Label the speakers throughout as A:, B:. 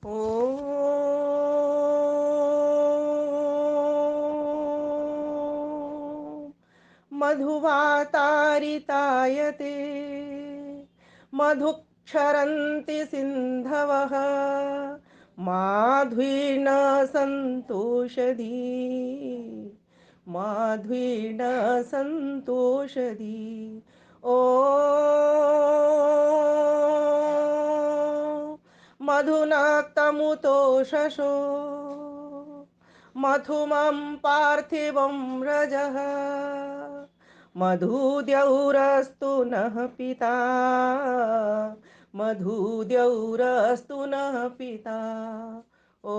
A: ॐ मधुवातारितायते मधुक्षरन्ति सिन्धवः माध्वीर्न सन्तोषधी माध्वीर्न सन्तोषधी। ॐ मधुनाक्तमुतोषशो मधुमं पार्थिवं रजः मधुद्यौरस्तु नः पिता मधुद्यौरस्तु नः पिता। ओ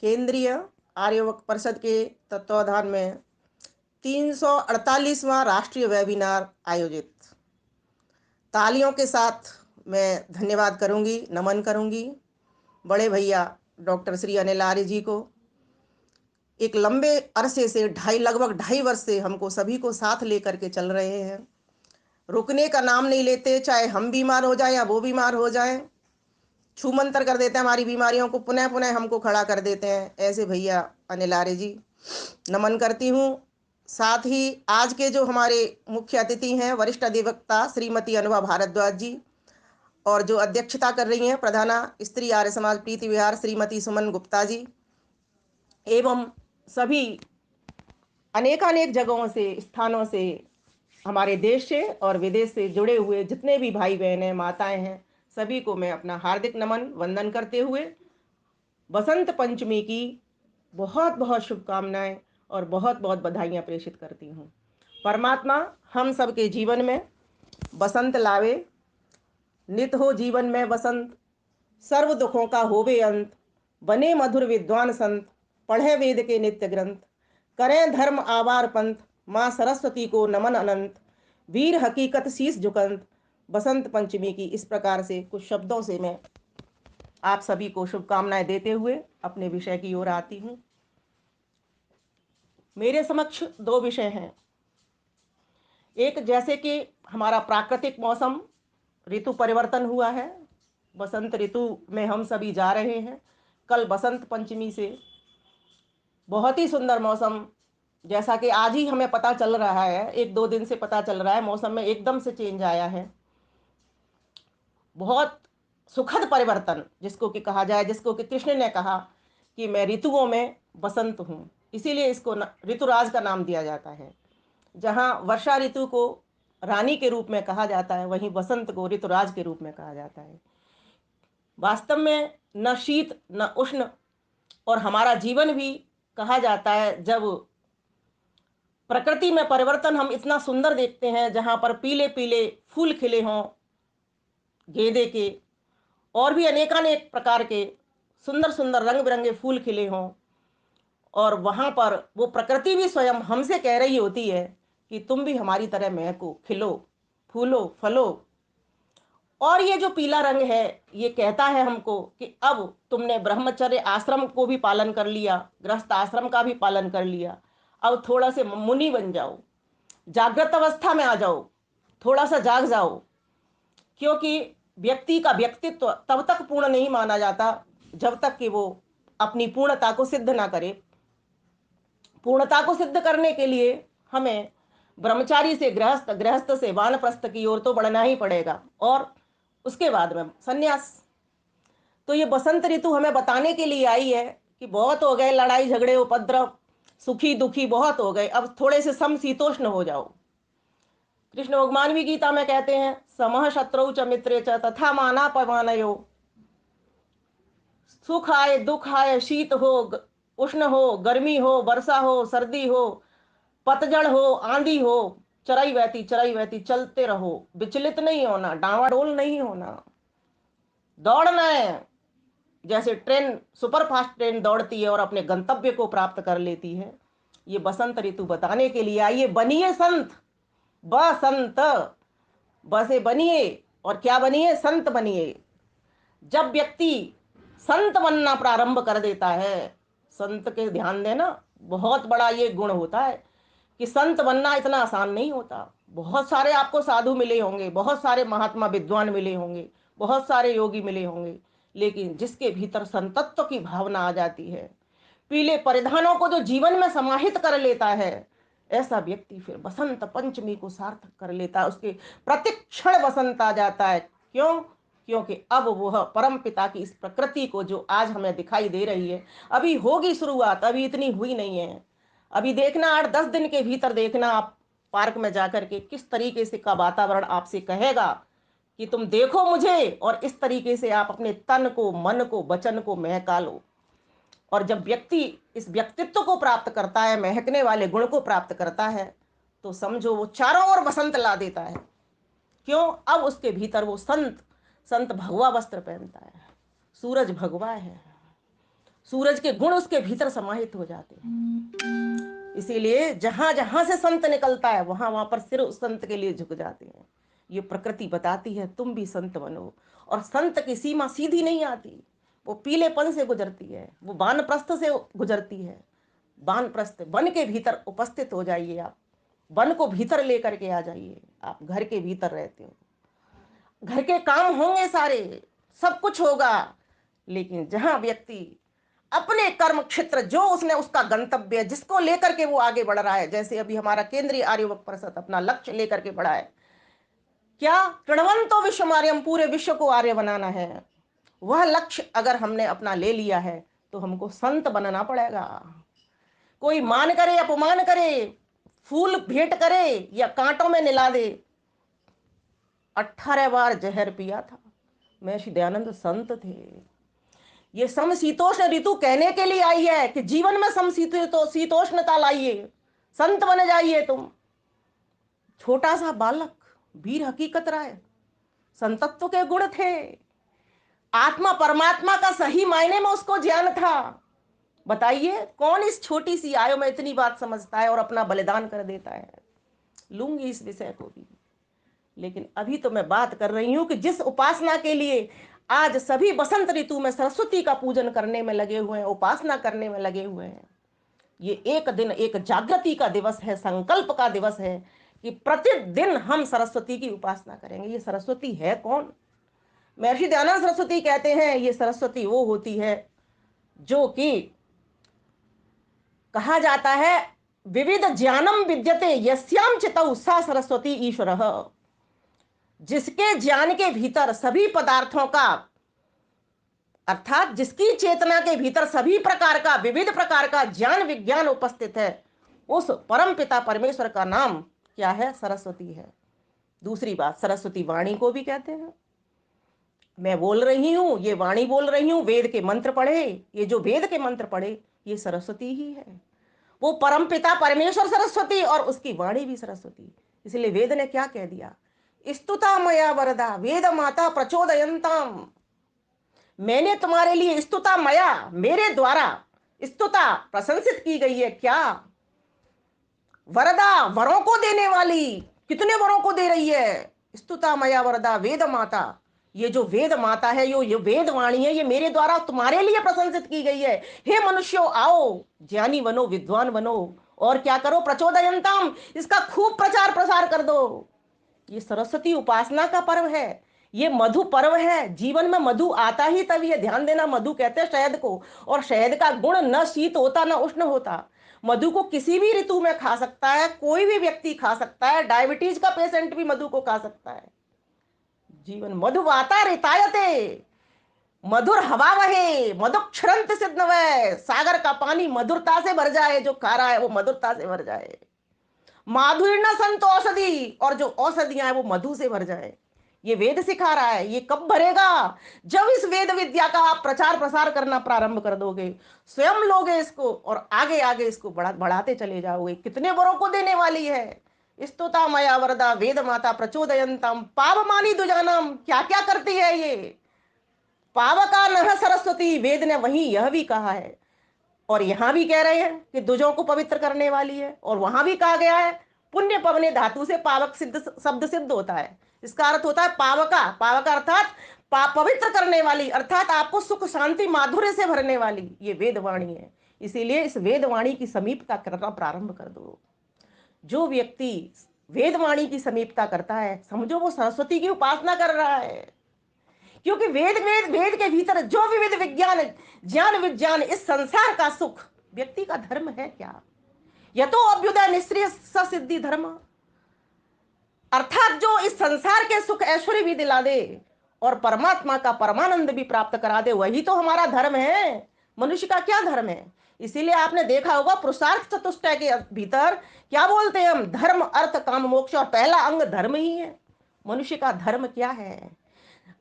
A: केंद्रीय आर्यवक परिषद के तत्वाधान में 348वां राष्ट्रीय वेबिनार आयोजित। तालियों के साथ मैं धन्यवाद करूंगी, नमन करूंगी बड़े भैया डॉक्टर श्री अनिल आर्य जी को। एक लंबे अरसे से लगभग 2.5 वर्ष से हमको सभी को साथ लेकर के चल रहे हैं, रुकने का नाम नहीं लेते। चाहे हम बीमार हो जाएं या वो बीमार हो जाएं, छूमंतर कर देते हैं हमारी बीमारियों को, पुनः पुनः हमको खड़ा कर देते हैं। ऐसे भैया अनिल आर्य जी नमन करती हूँ। साथ ही आज के जो हमारे मुख्य अतिथि हैं वरिष्ठ अधिवक्ता श्रीमती अनुभा भारद्वाज जी, और जो अध्यक्षता कर रही हैं प्रधाना स्त्री आर्य समाज प्रीति विहार श्रीमती सुमन गुप्ता जी, एवं सभी अनेकानेक जगहों से, स्थानों से, हमारे देश से और विदेश से जुड़े हुए जितने भी भाई बहन हैं, माताएं हैं, सभी को मैं अपना हार्दिक नमन वंदन करते हुए बसंत पंचमी की बहुत बहुत शुभकामनाएं और बहुत बहुत बधाइयां प्रेषित करती हूँ। परमात्मा हम सबके जीवन में बसंत लावे, नित हो जीवन में बसंत, सर्व दुखों का होवे अंत, बने मधुर विद्वान संत, पढ़े वेद के नित्य ग्रंथ, करें धर्म आवार पंथ, माँ सरस्वती को नमन अनंत, वीर हकीकत शीस झुकंत। बसंत पंचमी की इस प्रकार से कुछ शब्दों से मैं आप सभी को शुभकामनाएं देते हुए अपने विषय की ओर आती हूँ। मेरे समक्ष 2 विषय हैं। एक, जैसे कि हमारा प्राकृतिक मौसम ऋतु परिवर्तन हुआ है, बसंत ऋतु में हम सभी जा रहे हैं। कल बसंत पंचमी से बहुत ही सुंदर मौसम, जैसा कि आज ही हमें पता चल रहा है, 1-2 दिन से पता चल रहा है, मौसम में एकदम से चेंज आया है। बहुत सुखद परिवर्तन जिसको कि कहा जाए, जिसको कि कृष्ण ने कहा कि मैं ऋतुओं में बसंत हूँ, इसीलिए इसको ऋतुराज का नाम दिया जाता है। जहाँ वर्षा ऋतु को रानी के रूप में कहा जाता है, वहीं बसंत को ऋतुराज के रूप में कहा जाता है। वास्तव में न शीत न उष्ण, और हमारा जीवन भी कहा जाता है जब प्रकृति में परिवर्तन हम इतना सुंदर देखते हैं, जहाँ पर पीले पीले फूल खिले हों गेंदे के, और भी अनेकानेक प्रकार के सुंदर सुंदर रंग बिरंगे फूल खिले हों, और वहाँ पर वो प्रकृति भी स्वयं हमसे कह रही होती है कि तुम भी हमारी तरह महको, खिलो, फूलो, फलो। और ये जो पीला रंग है, ये कहता है हमको कि अब तुमने ब्रह्मचर्य आश्रम को भी पालन कर लिया, गृहस्थ आश्रम का भी पालन कर लिया, अब थोड़ा से मुनि बन जाओ, जागृत अवस्था में आ जाओ, थोड़ा सा जाग जाओ। क्योंकि व्यक्ति का व्यक्तित्व तब तक पूर्ण नहीं माना जाता जब तक कि वो अपनी पूर्णता को सिद्ध ना करे। पूर्णता को सिद्ध करने के लिए हमें ब्रह्मचारी से गृहस्थ, गृहस्थ से वानप्रस्थ की ओर तो बढ़ना ही पड़ेगा, और उसके बाद में संन्यास। तो ये बसंत ऋतु हमें बताने के लिए आई है कि बहुत हो गए लड़ाई झगड़े उपद्रव, सुखी दुखी बहुत हो गए, अब थोड़े से समशीतोष्ण हो जाओ। कृष्ण भगवान भी गीता में कहते हैं, समः शत्रु च मित्रे च तथा माना पवनयो। सुख आए दुख आए, शीत हो उष्ण हो, गर्मी हो, वर्षा हो, सर्दी हो, पतझड़ हो, आंधी हो, चराई बहती चलते रहो, विचलित नहीं होना, डावाडोल नहीं होना, दौड़ना है। जैसे ट्रेन, सुपरफास्ट ट्रेन दौड़ती है और अपने गंतव्य को प्राप्त कर लेती है, ये बसंत ऋतु बताने के लिए आइए। बनिए संत, बसंत, बसे बनिए, और क्या बनिए, संत बनिए। जब व्यक्ति संत बनना प्रारंभ कर देता है, संत के ध्यान देना बहुत बड़ा ये गुण होता है कि संत बनना इतना आसान नहीं होता। बहुत सारे आपको साधु मिले होंगे, बहुत सारे महात्मा विद्वान मिले होंगे, बहुत सारे योगी मिले होंगे, लेकिन जिसके भीतर संतत्व की भावना आ जाती है, पीले परिधानों को जो जीवन में समाहित कर लेता है, ऐसा व्यक्ति फिर बसंत पंचमी को सार्थक कर लेता है। उसके प्रतिक्षण बसंत आ जाता है। क्यों? क्योंकि अब वह परम पिता की इस प्रकृति को जो आज हमें दिखाई दे रही है, अभी होगी शुरुआत, अभी इतनी हुई नहीं है। अभी देखना 8-10 दिन के भीतर देखना आप पार्क में जाकर के किस तरीके से का वातावरण आपसे कहेगा कि तुम देखो मुझे, और इस तरीके से आप अपने तन को, मन को, वचन को महका लो। और जब व्यक्ति इस व्यक्तित्व को प्राप्त करता है, महकने वाले गुण को प्राप्त करता है, तो समझो वो चारों ओर बसंत ला देता है। क्यों? अब उसके भीतर वो संत संत भगवा वस्त्र पहनता है, सूरज भगवा है, सूरज के गुण उसके भीतर समाहित हो जाते हैं। इसीलिए जहां जहां से संत निकलता है, वहां वहां पर सिर उस संत के लिए झुक जाते हैं। ये प्रकृति बताती है तुम भी संत बनो। और संत की सीमा सीधी नहीं आती, वो पीलेपन से गुजरती है, वो वानप्रस्थ से गुजरती है। वानप्रस्थ, वन के भीतर उपस्थित हो जाइए आप, वन को भीतर लेकर के आ जाइए। आप घर के भीतर रहते हो, घर के काम होंगे सारे, सब कुछ होगा, लेकिन जहां व्यक्ति अपने कर्म क्षेत्र, जो उसने उसका गंतव्य, जिसको लेकर के वो आगे बढ़ रहा है, जैसे अभी हमारा केंद्रीय आर्यवक परिषद अपना लक्ष्य लेकर के बढ़ा है, क्या? तृणवंतो विश्वमार्यम, पूरे विश्व को आर्य बनाना है। वह लक्ष्य अगर हमने अपना ले लिया है, तो हमको संत बनना पड़ेगा। कोई मान करे, अपमान करे, फूल भेंट करे या कांटों में निला दे, 18 बार जहर पिया था। महर्षि दयानंद संत थे। ये समशीतोष्ण ऋतु कहने के लिए आई है कि जीवन में समशीतोष्णता लाइए, संत बन जाइए तुम। छोटा सा बालक वीर हकीकत राय, संतत्व के गुण थे, आत्मा परमात्मा का सही मायने में उसको ज्ञान था। बताइए कौन इस छोटी सी आयु में इतनी बात समझता है और अपना बलिदान कर देता है। लूंगी इस विषय को भी, लेकिन अभी तो मैं बात कर रही हूं कि जिस उपासना के लिए आज सभी बसंत ऋतु में सरस्वती का पूजन करने में लगे हुए हैं, उपासना करने में लगे हुए हैं। ये एक दिन एक जागृति का दिवस है, संकल्प का दिवस है कि प्रतिदिन हम सरस्वती की उपासना करेंगे। ये सरस्वती है कौन? महर्षि दयानंद सरस्वती कहते हैं ये सरस्वती वो होती है जो कि कहा जाता है विविध ज्ञानम विद्यते यस्याम चितौ सा सरस्वती ईश्वरः। जिसके ज्ञान के भीतर सभी पदार्थों का, अर्थात जिसकी चेतना के भीतर सभी प्रकार का, विविध प्रकार का ज्ञान विज्ञान उपस्थित है, उस परम पिता परमेश्वर का नाम क्या है? सरस्वती है। दूसरी बात, सरस्वती वाणी को भी कहते हैं। मैं बोल रही हूं, ये वाणी बोल रही हूं, वेद के मंत्र पढ़े, ये जो वेद के मंत्र पढ़े ये सरस्वती ही है। वो परम पिता परमेश्वर सरस्वती और उसकी वाणी भी सरस्वती। इसलिए वेद ने क्या कह दिया? स्तुता मया वरदा वेद माता प्रचोदयंताम। मैंने तुम्हारे लिए स्तुता मया, मेरे द्वारा स्तुता प्रशंसित की गई है। क्या? वरदा, वरों को देने वाली। कितने वरों को दे रही है? स्तुता मया वरदा वेद माता। ये जो वेद माता है, ये वेद वाणी है, ये मेरे द्वारा तुम्हारे लिए प्रशंसित की गई है। हे मनुष्यों, आओ ज्ञानी बनो, विद्वान बनो, और क्या करो? प्रचोदयंताम, इसका खूब प्रचार प्रसार कर दो। ये सरस्वती उपासना का पर्व है, ये मधु पर्व है। जीवन में मधु आता ही तभी है, ध्यान देना। मधु कहते हैं शहद को, और शहद का गुण न शीत होता न उष्ण होता। मधु को किसी भी ऋतु में खा सकता है, कोई भी व्यक्ति खा सकता है, डायबिटीज का पेशेंट भी मधु को खा सकता है। जीवन मधु वाता रितायते, मधुर हवा वहे, मधुक्षरंत सिद्ध वह। सागर का पानी मधुरता से भर जाए, जो खा रहा है वो मधुरता से भर जाए। माधुर्य संत औषधि, और जो औषधियां हैं वो मधु से भर जाए। ये वेद सिखा रहा है। ये कब भरेगा? जब इस वेद विद्या का आप प्रचार प्रसार करना प्रारंभ कर दोगे, स्वयं लोगे इसको और आगे आगे इसको बढ़ाते चले जाओगे। कितने वरों को देने वाली है? स्तुता मया वरदा वेद माता प्रचोदयंतम पावमानी दुजानम। क्या क्या करती है ये? पावका नह सरस्वती, वेद ने वहीं यह भी कहा है, और यहां भी कह रहे हैं कि दुजों को पवित्र करने वाली है। और वहां भी कहा गया है पुण्य पवने धातु से पावक सिद्ध शब्द सिद्ध होता है। इसका अर्थ होता है पावका। पावका अर्थात पवित्र करने वाली, अर्थात आपको सुख शांति माधुर्य से भरने वाली। ये वेदवाणी है। इसीलिए इस वेदवाणी की समीपता करना प्रारंभ कर दो। जो व्यक्ति वेदवाणी की समीपता करता है, समझो वो सरस्वती की उपासना कर रहा है। क्योंकि वेद वेद वेद के भीतर जो विविध विज्ञान ज्ञान विज्ञान इस संसार का सुख व्यक्ति का धर्म है क्या? यह तो अभ्युदय निश्रेय सिद्धि धर्म, अर्थात जो इस संसार के सुख ऐश्वर्य भी दिला दे और परमात्मा का परमानंद भी प्राप्त करा दे, वही तो हमारा धर्म है। मनुष्य का क्या धर्म है? इसीलिए आपने देखा होगा पुरुषार्थ चतुष्टय के भीतर क्या बोलते हैं हम, धर्म अर्थ काम मोक्ष, और पहला अंग धर्म ही है। मनुष्य का धर्म क्या है?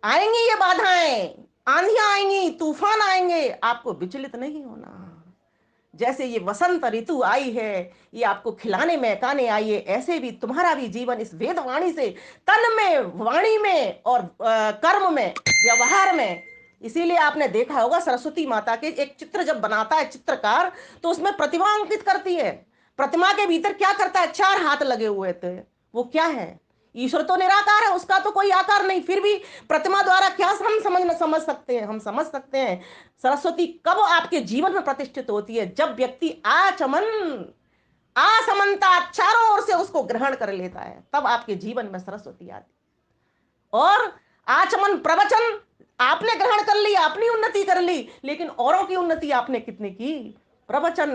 A: आएंगी ये बाधाएं, आंधियां आएंगी, तूफान आएंगे, आपको विचलित नहीं होना। जैसे ये वसंत ऋतु आई है, ये आपको खिलाने महकाने आई है, ऐसे भी तुम्हारा भी जीवन इस वेद वाणी से, तन में, वाणी में और कर्म में, व्यवहार में। इसीलिए आपने देखा होगा सरस्वती माता के एक चित्र जब बनाता है चित्रकार, तो उसमें प्रतिमा अंकित करती है। प्रतिमा के भीतर क्या करता है? 4 हाथ लगे हुए थे। वो क्या है? ईश्वर तो निराकार है, उसका तो कोई आकार नहीं, फिर भी प्रतिमा द्वारा क्या हम समझ सकते हैं? हम समझ सकते हैं सरस्वती कब आपके जीवन में प्रतिष्ठित होती है, जब व्यक्ति आचमन असमनता चारों ओर से उसको ग्रहण कर लेता है, तब आपके जीवन में सरस्वती आती। और आचमन प्रवचन आपने ग्रहण कर लिया, अपनी उन्नति कर ली, लेकिन औरों की उन्नति आपने कितनी की? प्रवचन,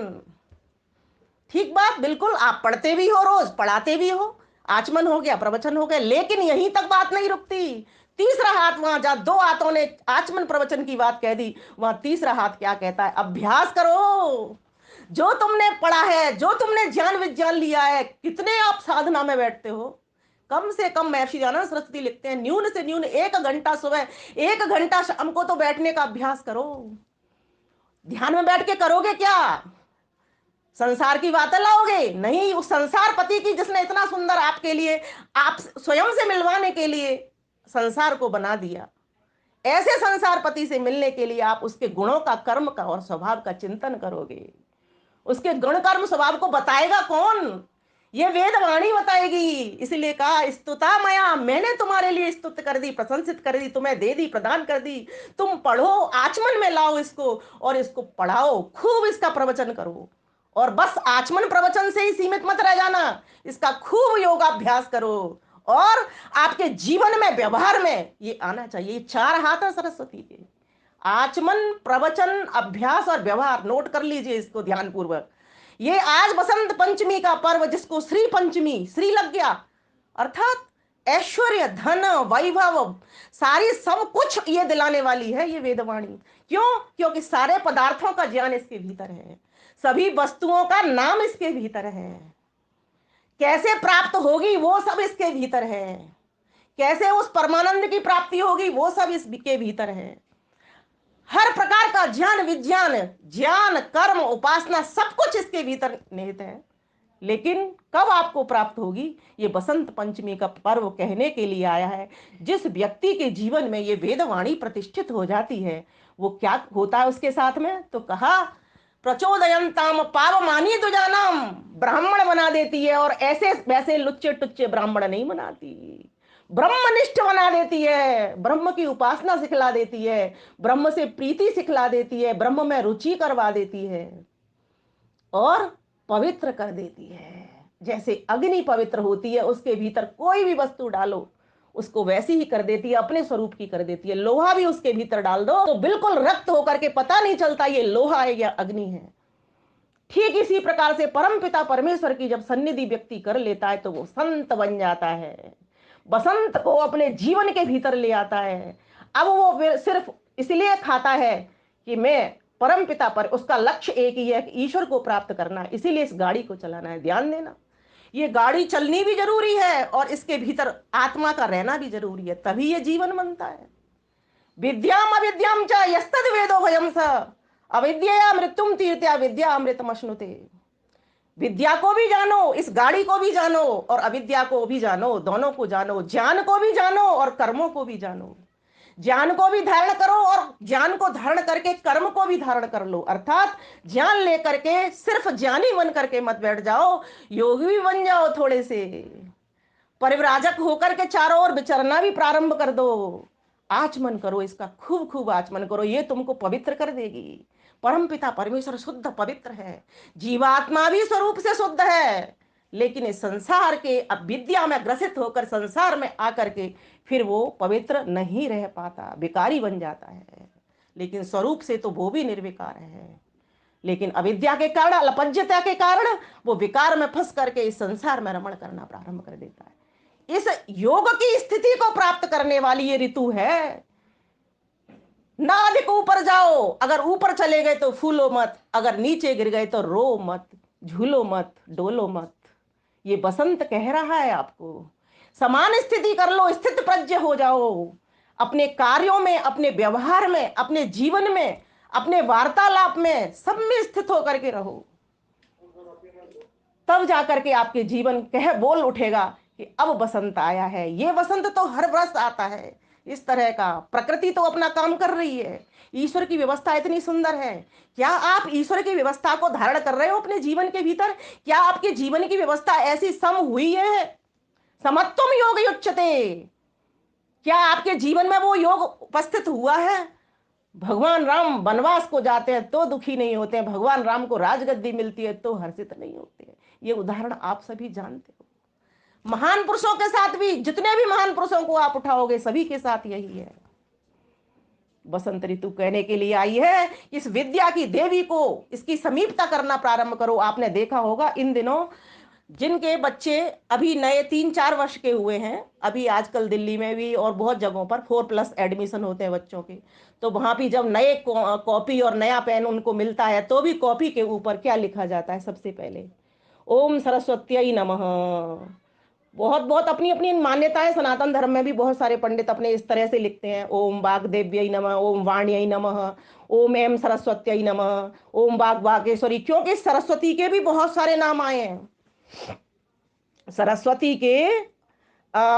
A: ठीक बात, बिल्कुल, आप पढ़ते भी हो, रोज पढ़ाते भी हो, आचमन हो गया, प्रवचन हो गया, लेकिन यहीं तक बात नहीं रुकती। तीसरा हाथ, वहां जहां 2 हाथों ने आचमन प्रवचन की बात कह दी, वहां तीसरा हाथ क्या कहता है? अभ्यास करो। जो तुमने पढ़ा है, जो तुमने ज्ञान विज्ञान लिया है, कितने आप साधना में बैठते हो? कम से कम महर्षि दयानंद सरस्वती लिखते हैं, न्यून से न्यून 1 घंटा सुबह, 1 घंटा शाम को तो बैठने का अभ्यास करो। ध्यान में बैठ के करोगे क्या? संसार की बातें लाओगे? नहीं, उस संसार पति की जिसने इतना सुंदर आपके लिए, आप स्वयं से मिलवाने के लिए संसार को बना दिया, ऐसे संसार पति से मिलने के लिए आप उसके गुणों का, कर्म का और स्वभाव का चिंतन करोगे। उसके गुण कर्म स्वभाव को बताएगा कौन? ये वेदवाणी बताएगी। इसलिए कहा स्तुता मया, मैंने तुम्हारे लिए स्तुत कर दी, प्रशंसित कर दी, तुम्हें दे दी, प्रदान कर दी। तुम पढ़ो, आचमन में लाओ इसको और इसको पढ़ाओ, खूब इसका प्रवचन करो। और बस आचमन प्रवचन से ही सीमित मत रह जाना, इसका खूब योगाभ्यास करो। और आपके जीवन में, व्यवहार में ये आना चाहिए। 4 हाथ है सरस्वती के, आचमन, प्रवचन, अभ्यास और व्यवहार। नोट कर लीजिए इसको ध्यान पूर्वक। ये आज बसंत पंचमी का पर्व, जिसको श्री पंचमी, श्री लग गया, अर्थात ऐश्वर्य, धन, वैभव, सारी सब कुछ ये दिलाने वाली है ये वेदवाणी। क्यों? क्योंकि सारे पदार्थों का ज्ञान इसके भीतर है, सभी वस्तुओं का नाम इसके भीतर है, कैसे प्राप्त होगी वो सब इसके भीतर है, कैसे उस परमानंद की प्राप्ति होगी वो सब इसके भीतर है। हर प्रकार का ज्ञान विज्ञान, ज्ञान, कर्म, उपासना, सब कुछ इसके भीतर निहित है। लेकिन कब आपको प्राप्त होगी? ये बसंत पंचमी का पर्व कहने के लिए आया है। जिस व्यक्ति के जीवन में ये वेदवाणी प्रतिष्ठित हो जाती है, वो क्या होता है उसके साथ में? तो कहा प्रचोदयंताम पावमानी दुजानाम, ब्राह्मण बना देती है, और ऐसे वैसे लुच्चे टुच्चे ब्राह्मण नहीं बनाती, ब्रह्मनिष्ठ बना देती है, ब्रह्म की उपासना सिखला देती है, ब्रह्म से प्रीति सिखला देती है, ब्रह्म में रुचि करवा देती है और पवित्र कर देती है। जैसे अग्नि पवित्र होती है, उसके भीतर कोई भी वस्तु डालो उसको वैसी ही कर देती है, अपने स्वरूप की कर देती है। लोहा भी उसके भीतर डाल दो तो बिल्कुल रक्त होकर के पता नहीं चलता ये लोहा है या अग्नि है। ठीक इसी प्रकार से परम पिता परमेश्वर की जब सन्निधि व्यक्ति कर लेता है तो वो संत बन जाता है, बसंत को अपने जीवन के भीतर ले आता है। अब वो सिर्फ इसलिए खाता है कि मैं परम पिता पर, उसका लक्ष्य एक ही है कि ईश्वर को प्राप्त करना है, इसीलिए इस गाड़ी को चलाना है। ध्यान देना, ये गाड़ी चलनी भी जरूरी है और इसके भीतर आत्मा का रहना भी जरूरी है, तभी ये जीवन बनता है। विद्याम अविद्याम च यस्तद वेदो भयम स, अविद्या मृत्युम तीर्थया विद्या अमृतम अश्नुते। विद्या को भी जानो, इस गाड़ी को भी जानो, और अविद्या को भी जानो, दोनों को जानो। ज्ञान को भी जानो और कर्मों को भी जानो। ज्ञान को भी धारण करो और ज्ञान को धारण करके कर्म को भी धारण कर लो। अर्थात ज्ञान लेकर के सिर्फ ज्ञानी बन करके मत बैठ जाओ, योगी भी बन जाओ, थोड़े से परिव्राजक होकर के चारों ओर विचरना भी प्रारंभ कर दो। आचमन करो, इसका खूब खूब आचमन करो, ये तुमको पवित्र कर देगी। परमपिता परमेश्वर शुद्ध पवित्र है, जीवात्मा भी स्वरूप से शुद्ध है, लेकिन इस संसार के अविद्या में ग्रसित होकर संसार में आकर के फिर वो पवित्र नहीं रह पाता, विकारी बन जाता है। लेकिन स्वरूप से तो वो भी निर्विकार है, लेकिन अविद्या के कारण, अल्पज्ञता के कारण वो विकार में फंस करके इस संसार में रमण करना प्रारंभ कर देता है। इस योग की स्थिति को प्राप्त करने वाली ये ऋतु है। ना अधिक ऊपर जाओ, अगर ऊपर चले गए तो फूलो मत, अगर नीचे गिर गए तो रो मत, झूलो मत, डोलो मत। ये बसंत कह रहा है आपको, समान स्थिति कर लो, स्थित प्रज्ञ हो जाओ। अपने कार्यों में, अपने व्यवहार में, अपने जीवन में, अपने वार्तालाप में, सब में स्थित होकर के रहो। तब जाकर के आपके जीवन कह बोल उठेगा कि अब बसंत आया है। ये बसंत तो हर वर्ष आता है इस तरह का। प्रकृति तो अपना काम कर रही है, ईश्वर की व्यवस्था इतनी सुंदर है। क्या आप ईश्वर की व्यवस्था को धारण कर रहे हो अपने जीवन के भीतर? क्या आपके जीवन की व्यवस्था ऐसी सम हुई है? समत्वम योग युच्यते। क्या आपके जीवन में वो योग उपस्थित हुआ है? भगवान राम वनवास को जाते हैं तो दुखी नहीं होते हैं, भगवान राम को राजगद्दी मिलती है तो हर्षित नहीं होते हैं। ये उदाहरण आप सभी जानते हो। महान पुरुषों के साथ भी, जितने भी महान पुरुषों को आप उठाओगे सभी के साथ यही है। बसंत ऋतु कहने के लिए आई है, इस विद्या की देवी को इसकी समीपता करना प्रारंभ करो। आपने देखा होगा इन दिनों जिनके बच्चे अभी नए 3-4 वर्ष के हुए हैं, अभी आजकल दिल्ली में भी और बहुत जगहों पर 4+ एडमिशन होते हैं बच्चों के, तो वहां भी जब नए कॉपी और नया पेन उनको मिलता है तो भी कॉपी के ऊपर क्या लिखा जाता है? सबसे पहले ओम सरस्वत्यै नमः। बहुत बहुत अपनी अपनी मान्यताएं, सनातन धर्म में भी बहुत सारे पंडित अपने इस तरह से लिखते हैं, ओम वाग्देव्यै नमः, ओम वाण्यै नमः, ओम एम सरस्वत्यै नमः, ओम वाग वागेश्वरी। क्योंकि सरस्वती के भी बहुत सारे नाम आए हैं। सरस्वती के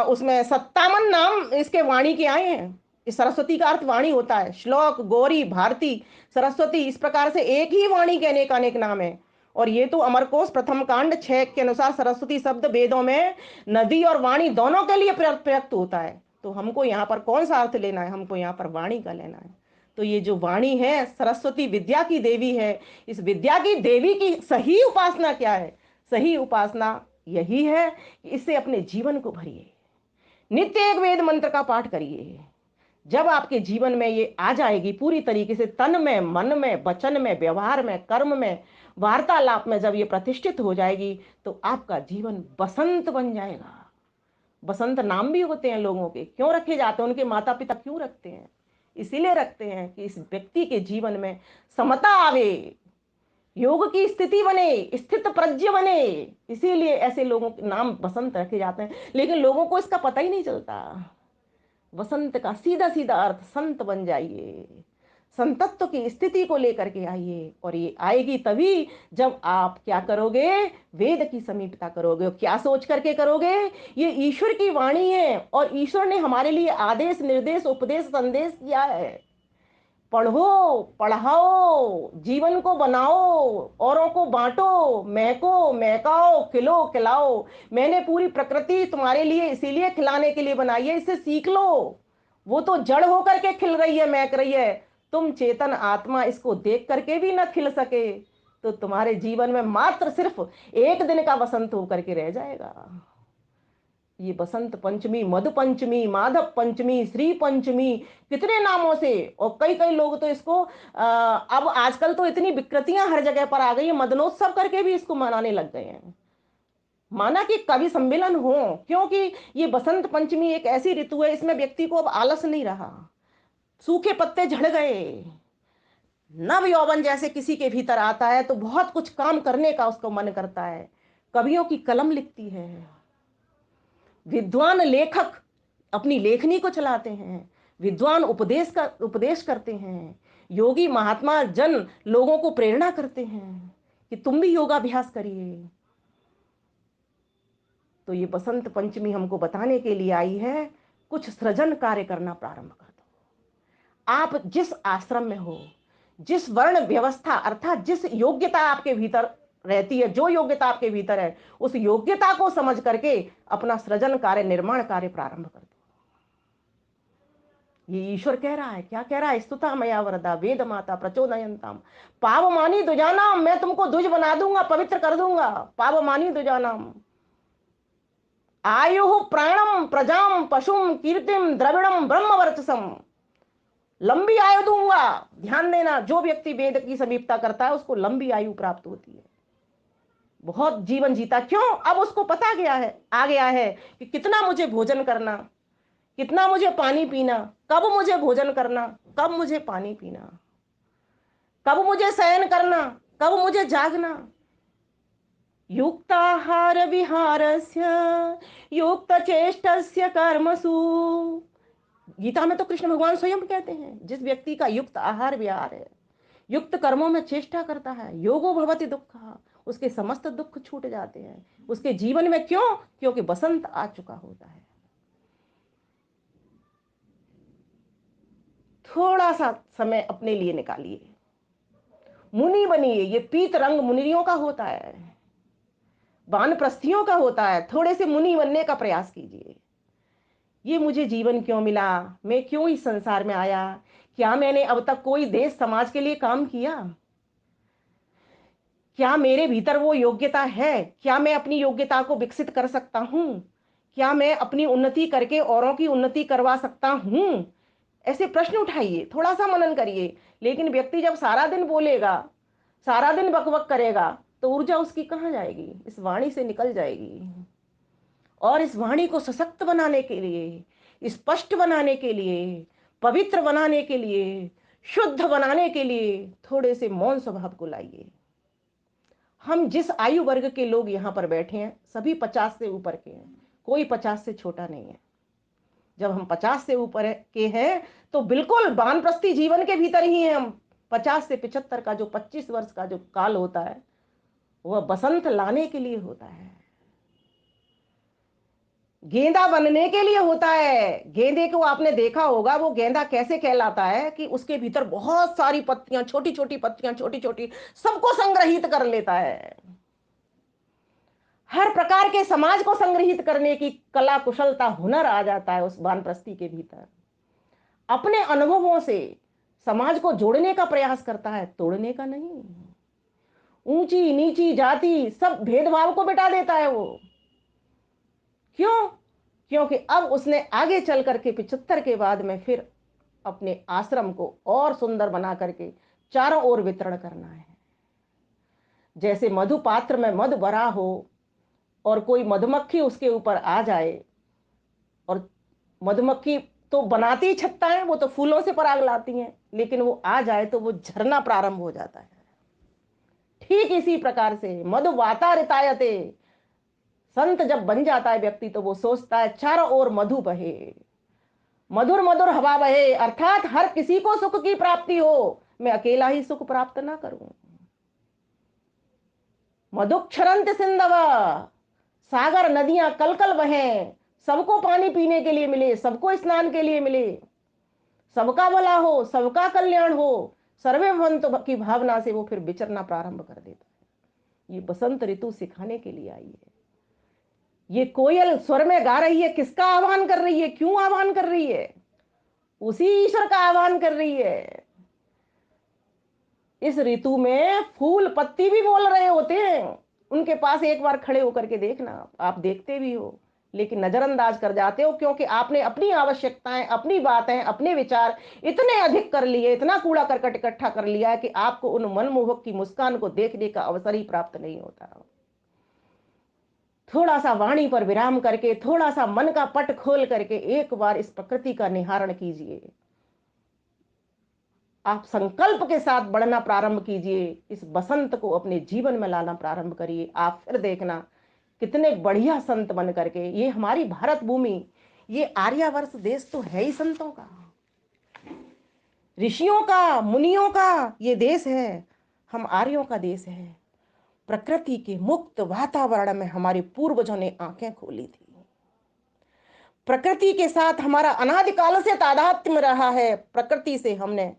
A: उसमें 57 नाम इसके वाणी के आए हैं। इस सरस्वती का अर्थ वाणी होता है। श्लोक, गौरी, भारती, सरस्वती, इस प्रकार से एक ही वाणी के अनेक अनेक नाम है। और ये तो अमरकोश प्रथम कांड 6 के अनुसार सरस्वती शब्द वेदों में नदी और वाणी दोनों के लिए प्रयुक्त होता है। तो हमको यहाँ पर कौन सा अर्थ लेना है? हमको यहाँ पर वाणी का लेना है। तो ये जो वाणी है, सरस्वती विद्या की देवी है। इस विद्या की देवी की सही उपासना क्या है? सही उपासना यही है कि इससे अपने जीवन को भरिए, नित्य एक वेद मंत्र का पाठ करिए। जब आपके जीवन में ये आ जाएगी पूरी तरीके से, तन में, मन में, वचन में, व्यवहार में, कर्म में, वार्तालाप में, जब ये प्रतिष्ठित हो जाएगी तो आपका जीवन बसंत बन जाएगा। बसंत नाम भी होते हैं लोगों के, क्यों रखे जाते हैं? उनके माता पिता क्यों रखते हैं? इसीलिए रखते हैं कि इस व्यक्ति के जीवन में समता आवे, योग की स्थिति बने, स्थित प्रज्ञ बने। इसीलिए ऐसे लोगों के नाम बसंत रखे जाते हैं। लेकिन लोगों को इसका पता ही नहीं चलता। वसंत का सीधा सीधा अर्थ संत बन जाइए, संतत्व की स्थिति को लेकर के आइए। और ये आएगी तभी जब आप क्या करोगे? वेद की समीपता करोगे। क्या सोच करके करोगे? ये ईश्वर की वाणी है और ईश्वर ने हमारे लिए आदेश, निर्देश, उपदेश, संदेश किया है। पढ़ो, पढ़ाओ, जीवन को बनाओ, औरों को बांटो, महको, महकाओ, खिलो, खिलाओ। मैंने पूरी प्रकृति तुम्हारे लिए इसीलिए खिलाने के लिए बनाई है, इसे सीख लो। वो तो जड़ होकर के खिल रही है, महक रही है। तुम चेतन आत्मा इसको देख करके भी न खिल सके तो तुम्हारे जीवन में मात्र सिर्फ एक दिन का वसंत होकर के रह जाएगा। ये बसंत पंचमी, मधु पंचमी, माधव पंचमी, श्री पंचमी, कितने नामों से। और कई कई लोग तो इसको अब आजकल तो इतनी विकृतियां हर जगह पर आ गई है, मदनोत्सव करके भी इसको मनाने लग गए हैं। माना कि कवि सम्मेलन हो, क्योंकि ये बसंत पंचमी एक ऐसी ऋतु है, इसमें व्यक्ति को अब आलस नहीं रहा। सूखे पत्ते झड़ गए, नव यौवन जैसे किसी के भीतर आता है तो बहुत कुछ काम करने का उसको मन करता है। कवियों की कलम लिखती है, विद्वान लेखक अपनी लेखनी को चलाते हैं, विद्वान उपदेश करते हैं, योगी महात्मा जन लोगों को प्रेरणा करते हैं कि तुम भी योगाभ्यास करिए। तो ये बसंत पंचमी हमको बताने के लिए आई है, कुछ सृजन कार्य करना प्रारंभ कर दो। आप जिस आश्रम में हो, जिस वर्ण व्यवस्था अर्थात जिस योग्यता आपके भीतर रहती है, जो योग्यता आपके भीतर है, उस योग्यता को समझ करके अपना सृजन कार्य, निर्माण कार्य प्रारंभ कर दो। ये ईश्वर कह रहा है। क्या कह रहा है? स्तुता मया वरदा वेद माता प्रचोदयंताम पावमानी दुजानाम। मैं तुमको दुज बना दूंगा, पवित्र कर दूंगा। पावमानी दुजानाम, आयु प्राणम प्रजाम पशुम कीर्तिम द्रविड़म ब्रह्म वर्चसम। लंबी आयु दूंगा। ध्यान देना, जो व्यक्ति वेद की समीपता करता है उसको लंबी आयु प्राप्त होती है, बहुत जीवन जीता। क्यों? अब उसको पता गया है, आ गया है कि कितना मुझे भोजन करना, कितना मुझे पानी पीना, कब मुझे भोजन करना, कब मुझे पानी पीना, कब मुझे शयन करना, कब मुझे जागना। युक्ताहार विहारस्य युक्त चेष्टस्य कर्मसु। गीता में तो कृष्ण भगवान स्वयं कहते हैं, जिस व्यक्ति का युक्त आहार विहार है, युक्त कर्मों में चेष्टा करता है, योगो भवति दुःखः, उसके समस्त दुख छूट जाते हैं उसके जीवन में। क्यों? क्योंकि बसंत आ चुका होता है। थोड़ा सा समय अपने लिए निकालिए, मुनि बनिए। ये पीत रंग मुनियों का होता है, वानप्रस्थियों का होता है। थोड़े से मुनि बनने का प्रयास कीजिए। ये मुझे जीवन क्यों मिला, मैं क्यों इस संसार में आया, क्या मैंने अब तक कोई देश समाज के लिए काम किया, क्या मेरे भीतर वो योग्यता है, क्या मैं अपनी योग्यता को विकसित कर सकता हूं, क्या मैं अपनी उन्नति करके औरों की उन्नति करवा सकता हूं। ऐसे प्रश्न उठाइए, थोड़ा सा मनन करिए। लेकिन व्यक्ति जब सारा दिन बोलेगा, सारा दिन बकबक करेगा, तो ऊर्जा उसकी कहाँ जाएगी? इस वाणी से निकल जाएगी। और इस वाणी को सशक्त बनाने के लिए, स्पष्ट बनाने के लिए, पवित्र बनाने के लिए, शुद्ध बनाने के लिए थोड़े से मौन स्वभाव को लाइए। हम जिस आयु वर्ग के लोग यहाँ पर बैठे हैं सभी 50 से ऊपर के हैं, कोई 50 से छोटा नहीं है। जब हम 50 से ऊपर के हैं तो बिल्कुल वानप्रस्थी जीवन के भीतर ही हैं हम। 50 से 75 का जो 25 वर्ष का जो काल होता है वह बसंत लाने के लिए होता है, गेंदा बनने के लिए होता है। गेंदे को आपने देखा होगा, वो गेंदा कैसे कहलाता है कि उसके भीतर बहुत सारी पत्तियां, छोटी छोटी पत्तियां, छोटी छोटी, सबको संग्रहित कर लेता है। हर प्रकार के समाज को संग्रहित करने की कला, कुशलता, हुनर आ जाता है उस वानप्रस्थी के भीतर। अपने अनुभवों से समाज को जोड़ने का प्रयास करता है, तोड़ने का नहीं। ऊंची नीची जाति सब भेदभाव को मिटा देता है वो। क्यों? क्योंकि अब उसने आगे चल करके 75 के बाद में फिर अपने आश्रम को और सुंदर बना करके चारों ओर वितरण करना है। जैसे मधु पात्र में मधु भरा हो और कोई मधुमक्खी उसके ऊपर आ जाए, और मधुमक्खी तो बनाती ही छत्ता है, वो तो फूलों से पराग लाती हैं, लेकिन वो आ जाए तो वो झरना प्रारंभ हो जाता है। ठीक इसी प्रकार से मधु वाता रितायते, संत जब बन जाता है व्यक्ति तो वो सोचता है चारों ओर मधु बहे, मधुर मधुर हवा बहे, अर्थात हर किसी को सुख की प्राप्ति हो, मैं अकेला ही सुख प्राप्त ना करूं। मधुक्षरंत सिंधव, सागर नदियां कल कल बहें, सबको पानी पीने के लिए मिले, सबको स्नान के लिए मिले, सबका भला हो, सबका कल्याण हो, सर्वे भवन्तु की भावना से वो फिर विचरना प्रारंभ कर देता है। ये बसंत ऋतु सिखाने के लिए आई है। ये कोयल स्वर में गा रही है, किसका आह्वान कर रही है, क्यों आह्वान कर रही है? उसी ईश्वर का आह्वान कर रही है। इस ऋतु में फूल पत्ती भी बोल रहे होते हैं, उनके पास एक बार खड़े होकर के देखना, आप देखते भी हो लेकिन नजरअंदाज कर जाते हो, क्योंकि आपने अपनी आवश्यकताएं, अपनी बातें, अपने विचार इतने अधिक कर लिए, इतना कूड़ा करकट इकट्ठा कर लिया है कि आपको उन मनमोहक की मुस्कान को देखने का अवसर ही प्राप्त नहीं होता। थोड़ा सा वाणी पर विराम करके, थोड़ा सा मन का पट खोल करके एक बार इस प्रकृति का निहारण कीजिए। आप संकल्प के साथ बढ़ना प्रारंभ कीजिए, इस बसंत को अपने जीवन में लाना प्रारंभ करिए। आप फिर देखना कितने बढ़िया संत बन करके, ये हमारी भारत भूमि, ये आर्यावर्त देश तो है ही संतों का, ऋषियों का, मुनियों का ये देश है। हम आर्यों का देश है। प्रकृति के मुक्त वातावरण में हमारे पूर्वजों ने आंखें खोली थी। प्रकृति के साथ हमारा अनादिकाल से तादात्म्य रहा है। प्रकृति से हमने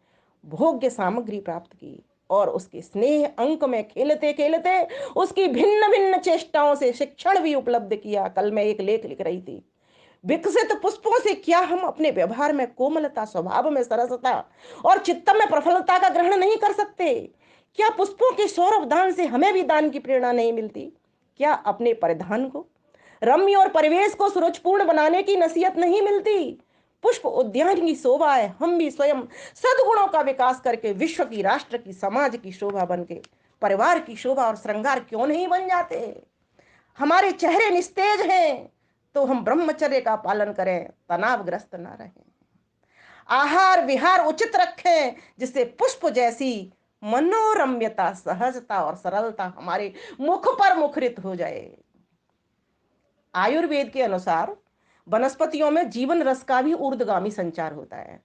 A: भोग्य सामग्री प्राप्त की और उसके स्नेह अंक में खेलते खेलते उसकी भिन्न भिन्न चेष्टाओं से शिक्षण भी उपलब्ध किया। कल मैं एक लेख लिख रही थी, विकसित पुष्पों से क्या हम अपने व्यवहार में कोमलता, स्वभाव में सरसता और चित्त में प्रफुल्लता का ग्रहण नहीं कर सकते? क्या पुष्पों के सौरभ दान से हमें भी दान की प्रेरणा नहीं मिलती? क्या अपने परिधान को, रम्य और परिवेश को सुरुचिपूर्ण बनाने की नसीहत नहीं मिलती। पुष्प उद्यान की शोभा है, हम भी स्वयं सद्गुणों का विकास करके विश्व की, राष्ट्र की, समाज की शोभा बन के परिवार की शोभा और श्रृंगार क्यों नहीं बन जाते। हमारे चेहरे निस्तेज हैं तो हम ब्रह्मचर्य का पालन करें, तनावग्रस्त ना रहें, आहार विहार उचित रखें, जिससे पुष्प जैसी मनोरम्यता, सहजता और सरलता हमारे मुख पर मुखरित हो जाए। आयुर्वेद के अनुसार वनस्पतियों में जीवन रस का भी ऊर्ध्वगामी संचार होता है।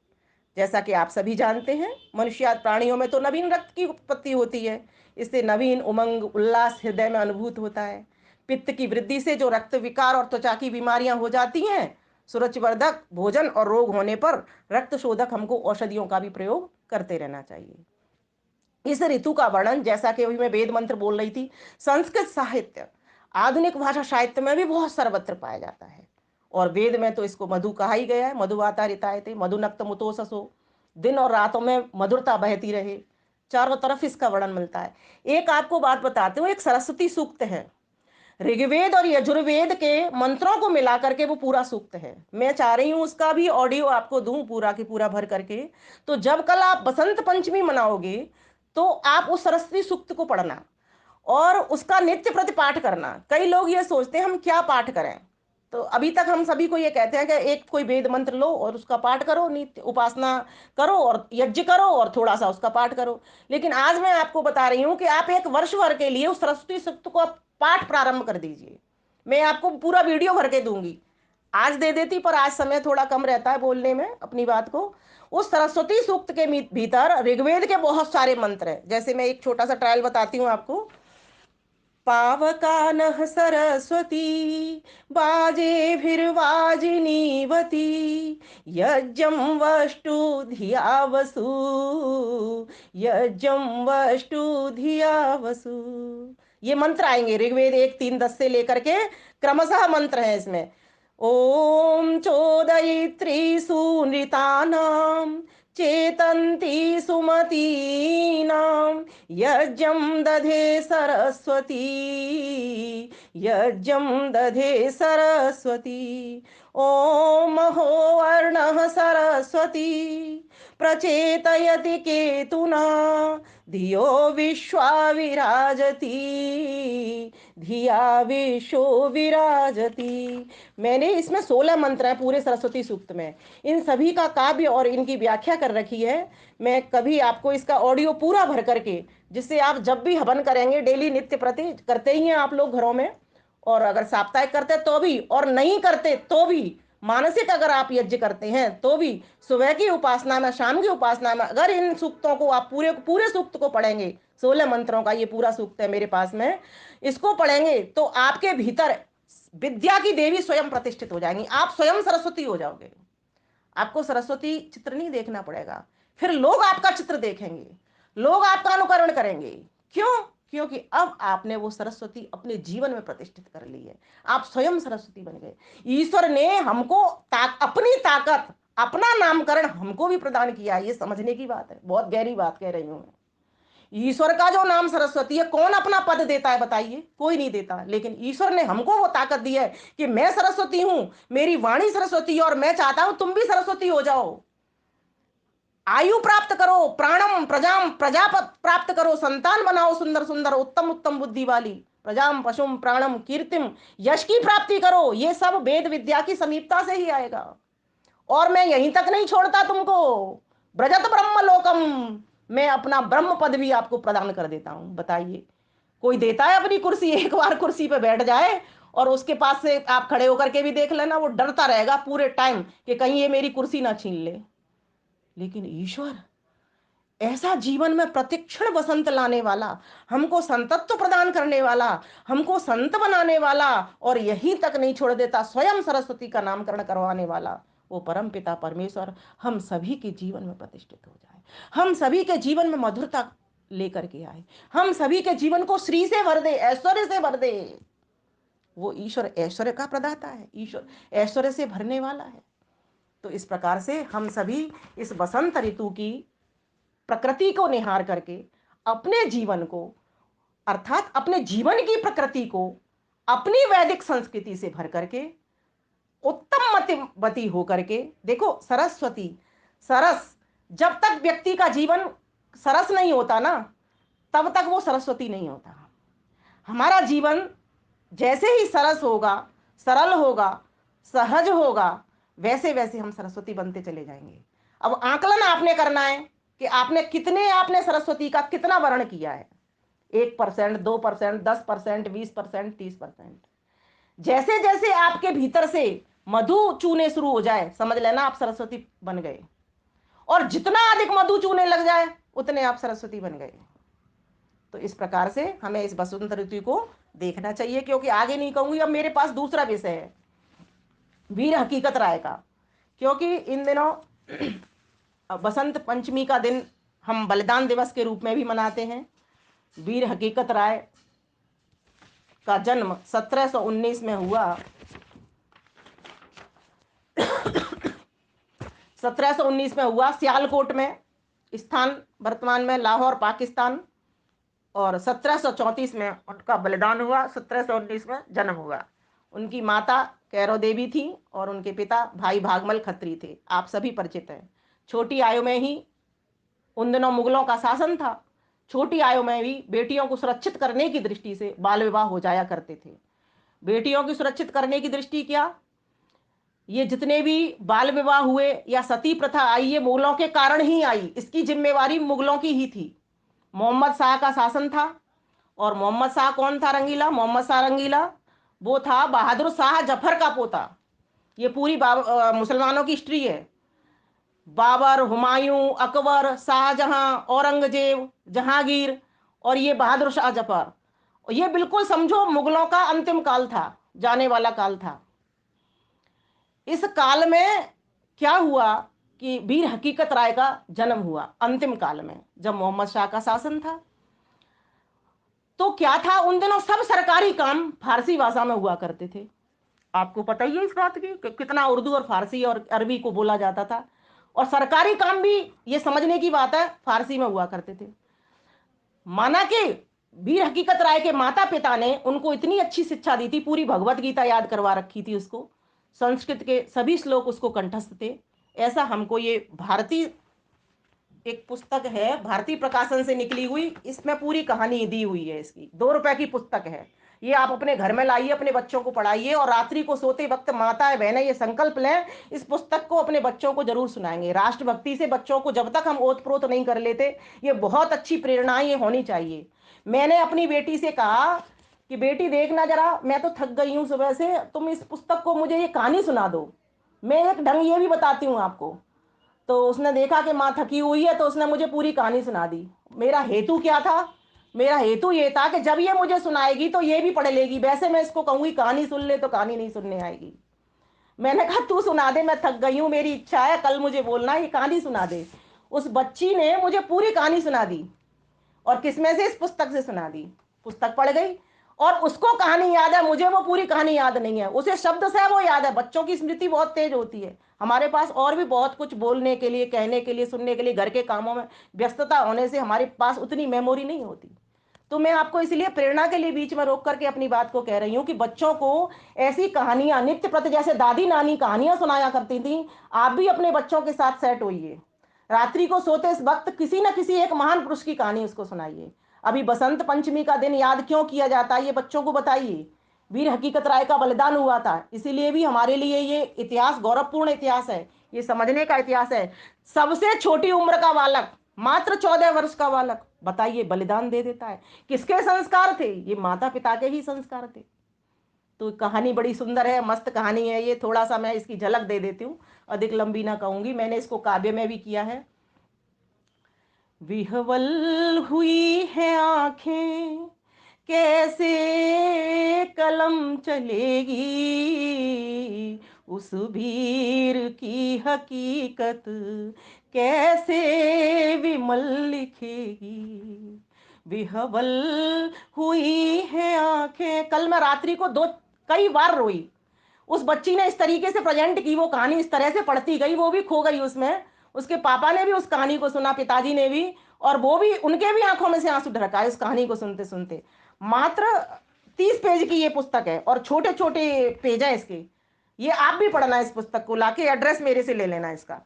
A: जैसा कि आप सभी जानते हैं, मनुष्य प्राणियों में तो नवीन रक्त की उत्पत्ति होती है, इससे नवीन उमंग उल्लास हृदय में अनुभूत होता है। पित्त की वृद्धि से जो रक्त विकार और त्वचा की बीमारियां हो जाती हैं, सुरुचिवर्धक भोजन और रोग होने पर रक्त शोधक हमको औषधियों का भी प्रयोग करते रहना चाहिए। इस ऋतु का वर्णन, जैसा कि अभी मैं वेद मंत्र बोल रही थी, संस्कृत साहित्य, आधुनिक भाषा साहित्य में भी बहुत सर्वत्र पाया जाता है। और वेद में तो इसको मधु कहा ही गया है, मधुवाता रितायते मधुनक्त मुतोससो, दिन और रातों में मधुरता बहती रहे, चारों तरफ इसका वर्णन मिलता है। एक आपको बात बताते हूँ, एक सरस्वती सूक्त है, ऋग्वेद और यजुर्वेद के मंत्रों को मिला करके वो पूरा सूक्त है। मैं चाह रही हूं उसका भी ऑडियो आपको दूं पूरा की पूरा भर करके। तो जब कल आप बसंत पंचमी मनाओगे तो आप उस सरस्वती सूक्त को पढ़ना और उसका नित्य प्रति पाठ करना। कई लोग ये सोचते हैं हम क्या पाठ करें, तो अभी तक हम सभी को ये कहते हैं कि एक कोई वेद मंत्र लो और उसका पाठ करो, नित्य उपासना करो और यज्ञ करो और थोड़ा सा उसका पाठ करो। लेकिन आज मैं आपको बता रही हूं कि आप एक वर्ष भर के लिए उस सरस्वती सूक्त को पाठ प्रारंभ कर दीजिए। मैं आपको पूरा वीडियो भर के दूंगी, आज दे देती पर आज समय थोड़ा कम रहता है बोलने में अपनी बात को। उस सरस्वती सूक्त के भीतर ऋग्वेद के बहुत सारे मंत्र हैं। जैसे मैं एक छोटा सा ट्रायल बताती हूँ आपको। पावकानः सरस्वती बाजेभिर्वाजिनीवती यज्ञं वष्टु धिया वसु, यज्ञं वष्टु धिया वसु। ये मंत्र आएंगे ऋग्वेद 1, 3, 10 से लेकर के क्रमशः मंत्र हैं इसमें। ओम चोदयित्री नृतानां चेतन्ति सुमतीनां यज्ञं दधे सरस्वती, यज्ञं दधे सरस्वती। ओम अहोवर्णः सरस्वती प्रचेतयति केतुना धियो विश्वा विराजती, धिया विश्वो विराजती। मैंने इसमें 16 मंत्र हैं पूरे सरस्वती सूक्त में। इन सभी का काव्य और इनकी व्याख्या कर रखी है। मैं कभी आपको इसका ऑडियो पूरा भर करके, जिससे आप जब भी हवन करेंगे, डेली नित्य प्रति करते ही हैं आप लोग घरों में, और अगर साप्ताहिक करते तो भी, और नहीं करते तो भी, मानसिक अगर आप यज्ञ करते हैं तो भी, सुबह की उपासना में, शाम की उपासना में अगर इन सूक्तों को आप पूरे पूरे सूक्त को पढ़ेंगे, 16 मंत्रों का ये पूरा सूक्त है मेरे पास में, इसको पढ़ेंगे तो आपके भीतर विद्या की देवी स्वयं प्रतिष्ठित हो जाएंगी। आप स्वयं सरस्वती हो जाओगे। आपको सरस्वती चित्र नहीं देखना पड़ेगा, फिर लोग आपका चित्र देखेंगे, लोग आपका अनुकरण करेंगे। क्यों? क्योंकि अब आपने वो सरस्वती अपने जीवन में प्रतिष्ठित कर ली है, आप स्वयं सरस्वती बन गए। ईश्वर ने हमको अपनी ताकत, अपना नामकरण हमको भी प्रदान किया। ये समझने की बात है, बहुत गहरी बात कह रही हूं मैं। ईश्वर का जो नाम सरस्वती है, कौन अपना पद देता है बताइए? कोई नहीं देता। लेकिन ईश्वर ने हमको वो ताकत दी है कि मैं सरस्वती हूं, मेरी वाणी सरस्वती है, और मैं चाहता हूं तुम भी सरस्वती हो जाओ। आयु प्राप्त करो, प्राणम प्रजाम प्रजा प्राप्त करो, संतान बनाओ सुंदर सुंदर, उत्तम उत्तम बुद्धि वाली, प्रजाम पशुम प्राणम कीर्तिम, यश की प्राप्ति करो। ये सब वेद विद्या की समीपता से ही आएगा। और मैं यहीं तक नहीं छोड़ता तुमको, ब्रजत ब्रह्म लोकम, मैं अपना ब्रह्म पद भी आपको प्रदान कर देता हूं। बताइए, कोई देता है अपनी कुर्सी? एक बार कुर्सी पे बैठ जाए और उसके पास से आप खड़े होकर के भी देख लेना, वो डरता रहेगा पूरे टाइम कि कहीं ये मेरी कुर्सी ना छीन ले। लेकिन ईश्वर ऐसा जीवन में प्रतिक्षण बसंत लाने वाला, हमको संतत्व प्रदान करने वाला, हमको संत बनाने वाला, और यहीं तक नहीं छोड़ देता, स्वयं सरस्वती का नामकरण करवाने वाला वो परम पिता परमेश्वर हम सभी के जीवन में प्रतिष्ठित हो जाए, हम सभी के जीवन में मधुरता लेकर के आए, हम सभी के जीवन को श्री से भर दे, ऐश्वर्य से भर दे। वो ईश्वर ऐश्वर्य का प्रदाता है, ईश्वर ऐश्वर्य से भरने वाला है। तो इस प्रकार से हम सभी इस बसंत ऋतु की प्रकृति को निहार करके अपने जीवन को, अर्थात अपने जीवन की प्रकृति को अपनी वैदिक संस्कृति से भर करके, उत्तम मतिमती होकर के, देखो सरस्वती, सरस, जब तक व्यक्ति का जीवन सरस नहीं होता ना, तब तक वो सरस्वती नहीं होता। हमारा जीवन जैसे ही सरस होगा, सरल होगा, सहज होगा, वैसे वैसे हम सरस्वती बनते चले जाएंगे। अब आकलन आपने करना है कि आपने सरस्वती का कितना वर्ण किया है। 1%, 2%, 10%, 20%, 30%। जैसे जैसे आपके भीतर से मधु चूने शुरू हो जाए, समझ लेना आप सरस्वती बन गए। और जितना अधिक मधु चूने लग जाए, उतने आप सरस्वती बन गए। तो इस प्रकार से हमें इस बसंत ऋतु को देखना चाहिए, क्योंकि आगे नहीं कहूंगी, अब मेरे पास दूसरा विषय है वीर हकीकत राय का। क्योंकि इन दिनों बसंत पंचमी का दिन हम बलिदान दिवस के रूप में भी मनाते हैं। वीर हकीकत राय का जन्म 1719 में हुआ। 1719 में हुआ सियालकोट में, स्थान वर्तमान में लाहौर पाकिस्तान। और 1734 में उनका बलिदान हुआ, 1719 में जन्म हुआ। उनकी माता कैरो देवी थी और उनके पिता भाई भागमल खत्री थे, आप सभी परिचित हैं। छोटी आयु में ही, उन दिनों मुगलों का शासन था, छोटी आयु में भी बेटियों को सुरक्षित करने की दृष्टि से बाल विवाह हो जाया करते थे। बेटियों की सुरक्षित करने की दृष्टि क्या, ये जितने भी बाल विवाह हुए या सती प्रथा आई, ये मुगलों के कारण ही आई, इसकी जिम्मेवारी मुगलों की ही थी। मोहम्मद शाह का शासन था। और मोहम्मद शाह कौन था रंगीला? मोहम्मद शाह रंगीला वो था बहादुर शाह जफर का पोता। ये पूरी मुसलमानों की हिस्ट्री है। बाबर, हुमायूं, अकबर, शाहजहां, औरंगजेब, जहांगीर और ये बहादुर शाह जफर, ये बिल्कुल समझो मुगलों का अंतिम काल था, जाने वाला काल था। इस काल में क्या हुआ कि वीर हकीकत राय का जन्म हुआ अंतिम काल में, जब मोहम्मद शाह का शासन था। तो क्या था, उन दिनों सब सरकारी काम फारसी भाषा में हुआ करते थे। आपको पता ही है इस बात की कि कितना उर्दू और फारसी और अरबी को बोला जाता था। और सरकारी काम भी, ये समझने की बात है, फारसी में हुआ करते थे। माना कि वीर हकीकत राय के माता पिता ने उनको इतनी अच्छी शिक्षा दी थी, पूरी भगवत गीता याद करवा रखी थी उसको, संस्कृत के सभी श्लोक उसको कंठस्थ थे। ऐसा हमको ये भारतीय एक पुस्तक है, भारतीय प्रकाशन से निकली हुई, इसमें पूरी कहानी दी हुई है। इसकी 2 रुपए की पुस्तक है। ये आप अपने घर में लाइए, अपने बच्चों को पढ़ाइए, और रात्रि को सोते वक्त माताएं बहनें ये संकल्प लें, इस पुस्तक को अपने बच्चों को जरूर सुनाएंगे। राष्ट्रभक्ति से बच्चों को जब तक हम ओत प्रोत नहीं कर लेते, ये बहुत अच्छी प्रेरणाएं ये होनी चाहिए। मैंने अपनी बेटी से कहा कि बेटी देखना जरा, मैं तो थक गई हूँ सुबह से, तुम इस पुस्तक को मुझे ये कहानी सुना दो। मैं एक ढंग ये भी बताती हूँ आपको। तो उसने देखा कि माँ थकी हुई है, तो उसने मुझे पूरी कहानी सुना दी। मेरा हेतु क्या था? मेरा हेतु ये था कि जब ये मुझे सुनाएगी तो ये भी पढ़ लेगी। वैसे मैं इसको कहूंगी कहानी सुन ले, तो कहानी नहीं सुनने आएगी। मैंने कहा तू सुना दे, मैं थक गई हूँ, मेरी इच्छा है, कल मुझे बोलना ये कहानी सुना दे। उस बच्ची ने मुझे पूरी कहानी सुना दी। और किसमें से? इस पुस्तक से सुना दी। पुस्तक पढ़ गई और उसको कहानी याद है, मुझे वो पूरी कहानी याद नहीं है। उसे शब्द से वो याद है। बच्चों की स्मृति बहुत तेज होती है। हमारे पास और भी बहुत कुछ बोलने के लिए, कहने के लिए, सुनने के लिए, घर के कामों में व्यस्तता होने से हमारे पास उतनी मेमोरी नहीं होती। तो मैं आपको इसलिए प्रेरणा के लिए बीच में रोक करके अपनी बात को कह रही हूं कि बच्चों को ऐसी कहानियां नित्य प्रति, जैसे दादी नानी कहानियां सुनाया करती थी, आप भी अपने बच्चों के साथ सेट होइए। रात्रि को सोते इस वक्त किसी न किसी एक महान पुरुष की कहानी उसको सुनाइए। अभी बसंत पंचमी का दिन याद क्यों किया जाता है, ये बच्चों को बताइए। वीर हकीकत राय का बलिदान हुआ था, इसीलिए भी हमारे लिए ये इतिहास गौरवपूर्ण इतिहास है, ये समझने का इतिहास है। सबसे छोटी उम्र का बालक, मात्र 14 वर्ष का बालक, बताइए बलिदान दे देता है। किसके संस्कार थे? ये माता पिता के ही संस्कार थे। तो कहानी बड़ी सुंदर है, मस्त कहानी है ये। थोड़ा सा मैं इसकी झलक दे देती हूँ, अधिक लंबी ना कहूंगी। मैंने इसको काव्य में भी किया है। विह्वल हुई है आंखें, कैसे कलम चलेगी, उस वीर की हकीकत कैसे विमल लिखेगी। विह्वल हुई है आंखें। कल मैं रात्रि को कई बार रोई। उस बच्ची ने इस तरीके से प्रेजेंट की वो कहानी, इस तरह से पढ़ती गई, वो भी खो गई उसमें। उसके पापा ने भी उस कहानी को सुना, पिताजी ने भी, और वो भी, उनके भी आंखों में से आंसू ढरक आए उस कहानी को सुनते सुनते। मात्र 30 पेज की ये पुस्तक है और छोटे छोटे पेज है इसके। ये आप भी पढ़ना इस पुस्तक को, लाके एड्रेस मेरे से ले लेना इसका।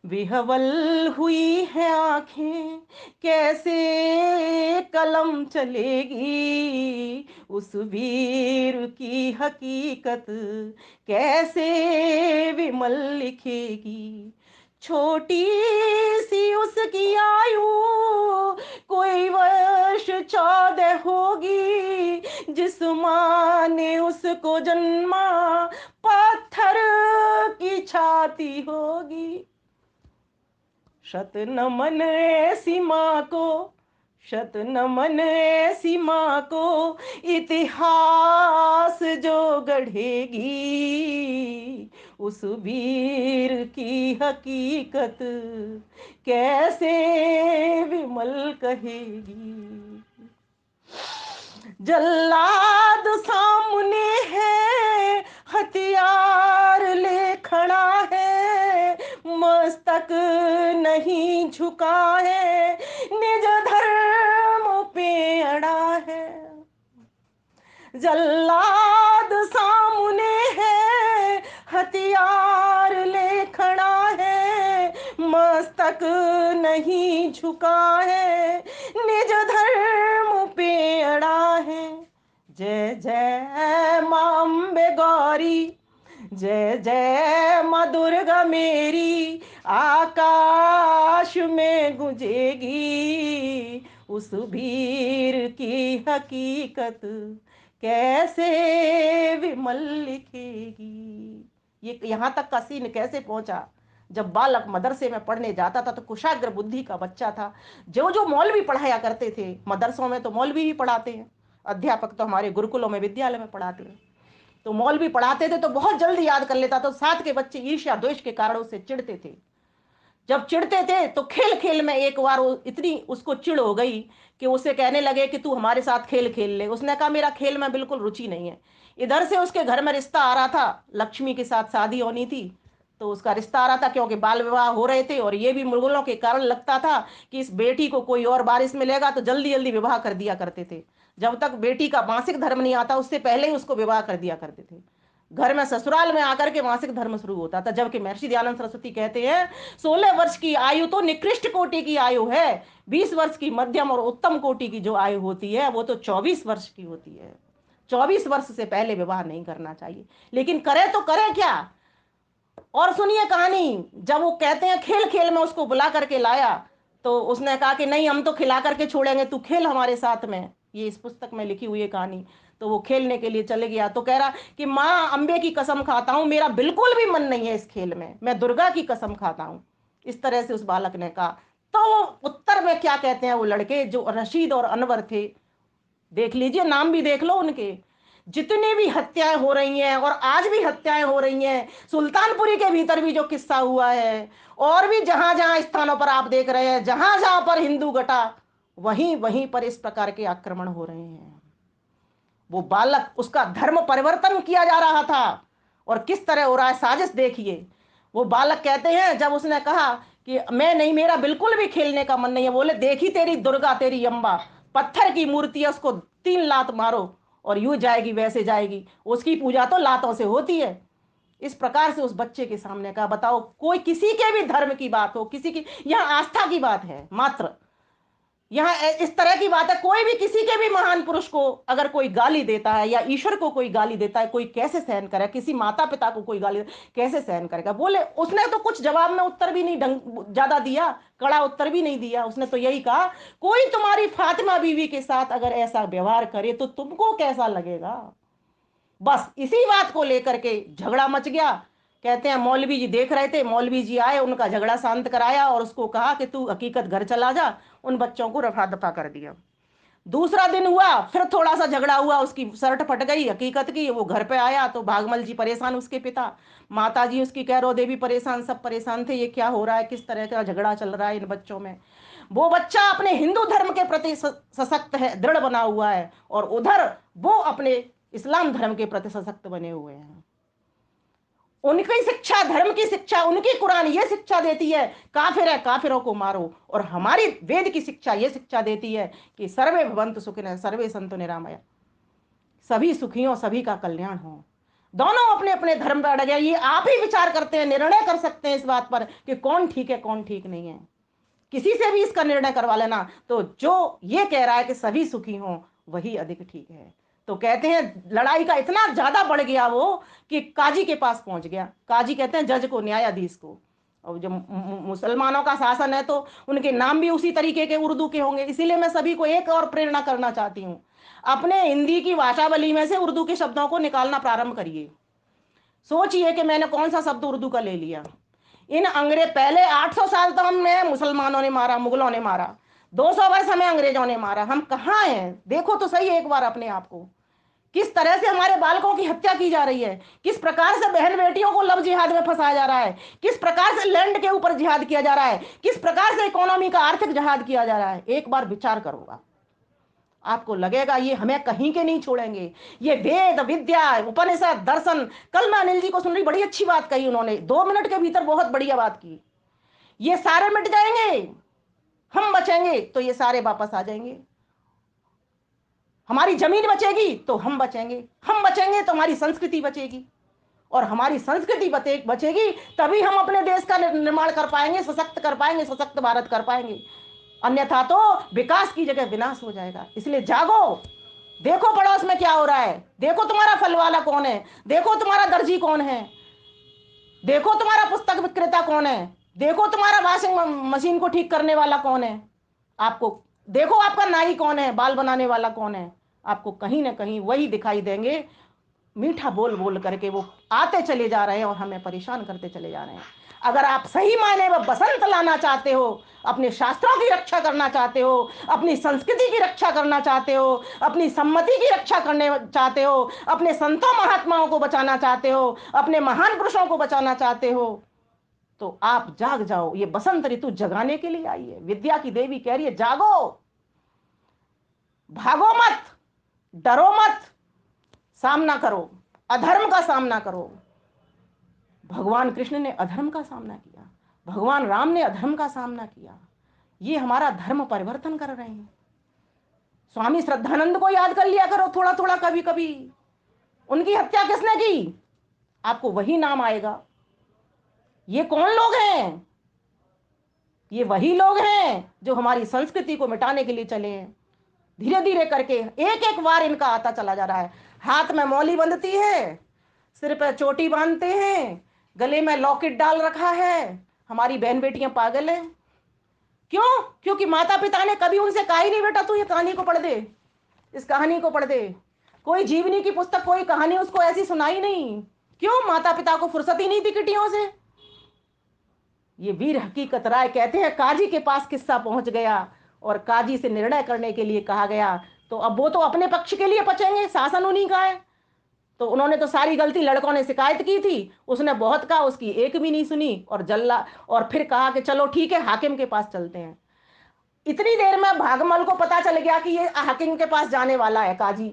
A: विह्वल हुई है आंखें, कैसे कलम चलेगी, उस वीर की हकीकत कैसे विमल लिखेगी। छोटी सी उसकी आयु, कोई वर्ष 14 होगी, जिस माँ ने उसको जन्मा पत्थर की छाती होगी। शत नमन ऐसी माँ को, शत नमन ऐसी माँ को, इतिहास जो गढ़ेगी, उस वीर की हकीकत कैसे विमल कहेगी। जल्लाद सामने है, हथियार ले खड़ा है, मस्तक नहीं झुका है, निज धर्म पे अड़ा है। जल्लाद सामने है, हथियार ले खड़ा है, मस्तक नहीं झुका है, निज धर्म पे अड़ा है। जय जय मां अम्बे गौरी, जय जय मां दुर्गा मेरी, आकाश में गुंजेगी, उस वीर की हकीकत कैसे विमल लिखेगी। ये यहाँ तक का सीन कैसे पहुंचा? जब बालक मदरसे में पढ़ने जाता था तो कुशाग्र बुद्धि का बच्चा था। जो जो मौलवी पढ़ाया करते थे, मदरसों में तो मौलवी ही पढ़ाते हैं, अध्यापक तो हमारे गुरुकुलों में विद्यालय में पढ़ाते हैं, तो मौलवी पढ़ाते थे तो बहुत जल्दी याद कर लेता। तो साथ के बच्चे ईर्ष्या द्वेष के कारण उससे चिढ़ते थे। जब चिढ़ते थे तो खेल खेल में एक बार इतनी उसको चिढ़ हो गई कि उसे कहने लगे कि तू हमारे साथ खेल खेल ले। उसने कहा मेरा खेल में बिल्कुल रुचि नहीं है। इधर से उसके घर में रिश्ता आ रहा था, लक्ष्मी के साथ शादी होनी थी, तो उसका रिश्ता आ रहा था क्योंकि बाल विवाह हो रहे थे। और ये भी मुगलों के कारण लगता था कि इस बेटी को कोई और वारिस मिलेगा तो जल्दी जल्दी विवाह कर दिया करते थे। जब तक बेटी का मासिक धर्म नहीं आता उससे पहले ही उसको विवाह कर दिया करते थे। घर में ससुराल में आकर के मासिक धर्म शुरू होता था। जबकि महर्षि दयानंद सरस्वती कहते हैं 16 वर्ष की आयु तो निकृष्ट कोटि की आयु है, 20 वर्ष की मध्यम और उत्तम कोटि की जो आयु होती है वो तो 24 वर्ष की होती है। 24 वर्ष से पहले विवाह नहीं करना चाहिए। लेकिन करे तो करे क्या? और सुनिए कहानी। जब वो कहते हैं खेल खेल में उसको बुला करके लाया, तो उसने कहा कि नहीं हम तो खिला करके छोड़ेंगे, तू खेल हमारे साथ में। ये इस पुस्तक में लिखी हुई है कहानी। तो वो खेलने के लिए चले गया तो कह रहा कि माँ अंबे की कसम खाता हूं, मेरा बिल्कुल भी मन नहीं है इस खेल में, मैं दुर्गा की कसम खाता हूं। इस तरह से उस बालक ने कहा। तो वो उत्तर में क्या कहते हैं वो लड़के जो रशीद और अनवर थे, देख लीजिए, नाम भी देख लो उनके। जितनी भी हत्याएं हो रही हैं और आज भी हत्याएं हो रही हैं, सुल्तानपुरी के भीतर भी जो किस्सा हुआ है, और भी जहां जहां स्थानों पर आप देख रहे हैं, जहां जहां पर हिंदू घटा, वहीं वहीं पर इस प्रकार के आक्रमण हो रहे हैं। वो बालक, उसका धर्म परिवर्तन किया जा रहा था और किस तरह हो रहा है साजिश देखिए। वो बालक कहते हैं जब उसने कहा कि मैं नहीं, मेरा बिल्कुल भी खेलने का मन नहीं है, बोले देखी तेरी दुर्गा तेरी अम्बा, पत्थर की मूर्ति है, उसको 3 लात मारो और यूं जाएगी वैसे जाएगी, उसकी पूजा तो लातों से होती है। इस प्रकार से उस बच्चे के सामने कहा। बताओ, कोई किसी के भी धर्म की बात हो, किसी की, यहां आस्था की बात है मात्र, यहाँ इस तरह की बात है। कोई भी किसी के भी महान पुरुष को अगर कोई गाली देता है या ईश्वर को कोई गाली देता है, कोई कैसे सहन करे? किसी माता पिता को कोई गाली कैसे सहन करेगा? बोले उसने तो कुछ जवाब में उत्तर भी नहीं ढंग ज्यादा दिया, कड़ा उत्तर भी नहीं दिया। उसने तो यही कहा, कोई तुम्हारी फातिमा बीवी के साथ अगर ऐसा व्यवहार करे तो तुमको कैसा लगेगा? बस इसी बात को लेकर के झगड़ा मच गया। कहते हैं मौलवी जी देख रहे थे, मौलवी जी आए, उनका झगड़ा शांत कराया और उसको कहा कि तू हकीकत घर चला जा। उन बच्चों को रफा दफा कर दिया। दूसरा दिन हुआ, फिर थोड़ा सा झगड़ा हुआ, उसकी शर्ट फट गई हकीकत की। वो घर पे आया तो भागमल जी परेशान, उसके पिता, माता जी उसकी कैरो देवी परेशान, सब परेशान थे। ये क्या हो रहा है, किस तरह का झगड़ा चल रहा है इन बच्चों में? वो बच्चा अपने हिंदू धर्म के प्रति सशक्त है, दृढ़ बना हुआ है, और उधर वो अपने इस्लाम धर्म के प्रति सशक्त बने हुए हैं। उनकी शिक्षा, धर्म की शिक्षा, उनकी कुरान ये शिक्षा देती है काफिर है काफिरों को मारो, और हमारी वेद की शिक्षा ये शिक्षा देती है कि सर्वे भवन्तु सुखिनः सर्वे सन्तु निरामया। सभी सुखी हो, सभी का कल्याण हो। दोनों अपने अपने धर्म पर अड़ गए। ये आप ही विचार करते हैं, निर्णय कर सकते हैं इस बात पर कि कौन ठीक है कौन ठीक नहीं है। किसी से भी इसका निर्णय करवा लेना। तो जो ये कह रहा है कि सभी सुखी हों वही अधिक ठीक है। तो कहते हैं लड़ाई का इतना ज्यादा बढ़ गया वो कि काजी के पास पहुंच गया। काजी कहते हैं जज को, न्यायाधीश को। और जो मुसलमानों का शासन है तो उनके नाम भी उसी तरीके के उर्दू के होंगे। इसीलिए मैं सभी को एक और प्रेरणा करना चाहती हूँ, अपने हिंदी की भाषावली में से उर्दू के शब्दों को निकालना प्रारंभ करिए। सोचिए कि मैंने कौन सा शब्द उर्दू का ले लिया। इन अंग्रेज पहले 800 साल तो हमें मुसलमानों ने मारा, मुगलों ने मारा, 200 वर्ष हमें अंग्रेजों ने मारा। हम कहाँ हैं? देखो तो सही एक बार अपने आप को। किस तरह से हमारे बालकों की हत्या की जा रही है, किस प्रकार से बहन बेटियों को लव जिहाद में फंसाया जा रहा है, किस प्रकार से लैंड के ऊपर जिहाद किया जा रहा है, किस प्रकार से इकोनॉमी का आर्थिक जिहाद किया जा रहा है। एक बार विचार करो आपको लगेगा ये हमें कहीं के नहीं छोड़ेंगे। ये वेद विद्या उपनिषद दर्शन, कल मैं अनिल जी को सुन रही, बड़ी अच्छी बात कही उन्होंने, 2 मिनट के भीतर बहुत बढ़िया बात की। ये सारे मिट जाएंगे, हम बचेंगे तो ये सारे वापस आ जाएंगे। हमारी जमीन बचेगी तो हम बचेंगे, हम बचेंगे तो हमारी संस्कृति बचेगी, और हमारी संस्कृति बचेगी तभी हम अपने देश का निर्माण कर पाएंगे, सशक्त कर पाएंगे, सशक्त भारत कर पाएंगे। अन्यथा तो विकास की जगह विनाश हो जाएगा। इसलिए जागो, देखो पड़ोस में क्या हो रहा है, देखो तुम्हारा फल वाला कौन है, देखो तुम्हारा दर्जी कौन है, देखो तुम्हारा पुस्तक विक्रेता कौन है, देखो तुम्हारा वॉशिंग मशीन को ठीक करने वाला कौन है, आपको देखो आपका नाई कौन है, बाल बनाने वाला कौन है। आपको कहीं ना कहीं वही दिखाई देंगे। मीठा बोल बोल करके वो आते चले जा रहे हैं और हमें परेशान करते चले जा रहे हैं। अगर आप सही मायने में बसंत लाना चाहते हो, अपने शास्त्रों की रक्षा करना चाहते हो, अपनी संस्कृति की रक्षा करना चाहते हो, अपनी सम्मति की रक्षा करने चाहते हो, अपने संतों महात्माओं को बचाना चाहते हो, अपने महान पुरुषों को बचाना चाहते हो, तो आप जाग जाओ। ये बसंत ऋतु जगाने के लिए आई है। विद्या की देवी कह रही है जागो, भागो मत, डरो मत, सामना करो, अधर्म का सामना करो। भगवान कृष्ण ने अधर्म का सामना किया, भगवान राम ने अधर्म का सामना किया। ये हमारा धर्म परिवर्तन कर रहे हैं। स्वामी श्रद्धानंद को याद कर लिया करो थोड़ा थोड़ा, कभी कभी। उनकी हत्या किसने की? आपको वही नाम आएगा। ये कौन लोग हैं? ये वही लोग हैं जो हमारी संस्कृति को मिटाने के लिए चले हैं। धीरे धीरे करके एक एक बार इनका आता चला जा रहा है। हाथ में मौली बंधती है, सिर पे चोटी बांधते हैं, गले में लॉकेट डाल रखा है। हमारी बहन बेटियां पागल हैं। क्यों? क्योंकि माता पिता ने कभी उनसे कहा ही नहीं बेटा तू ये कहानी को पढ़ दे, इस कहानी को पढ़ दे। कोई जीवनी की पुस्तक, कोई कहानी उसको ऐसी सुनाई नहीं। क्यों? माता पिता को फुर्सत ही नहीं थी किटियों से। ये वीर हकीकत राय कहते हैं काजी के पास किस्सा पहुंच गया और काजी से निर्णय करने के लिए कहा गया। तो अब वो तो अपने पक्ष के लिए बचेंगे, शासन उन्हीं का है। तो उन्होंने तो सारी गलती, लड़कों ने शिकायत की थी, उसने बहुत कहा, उसकी एक भी नहीं सुनी और जल्ला। और फिर कहा कि चलो ठीक है हाकिम के पास चलते हैं। इतनी देर में भागमल को पता चल गया कि ये हाकिम के पास जाने वाला है काजी।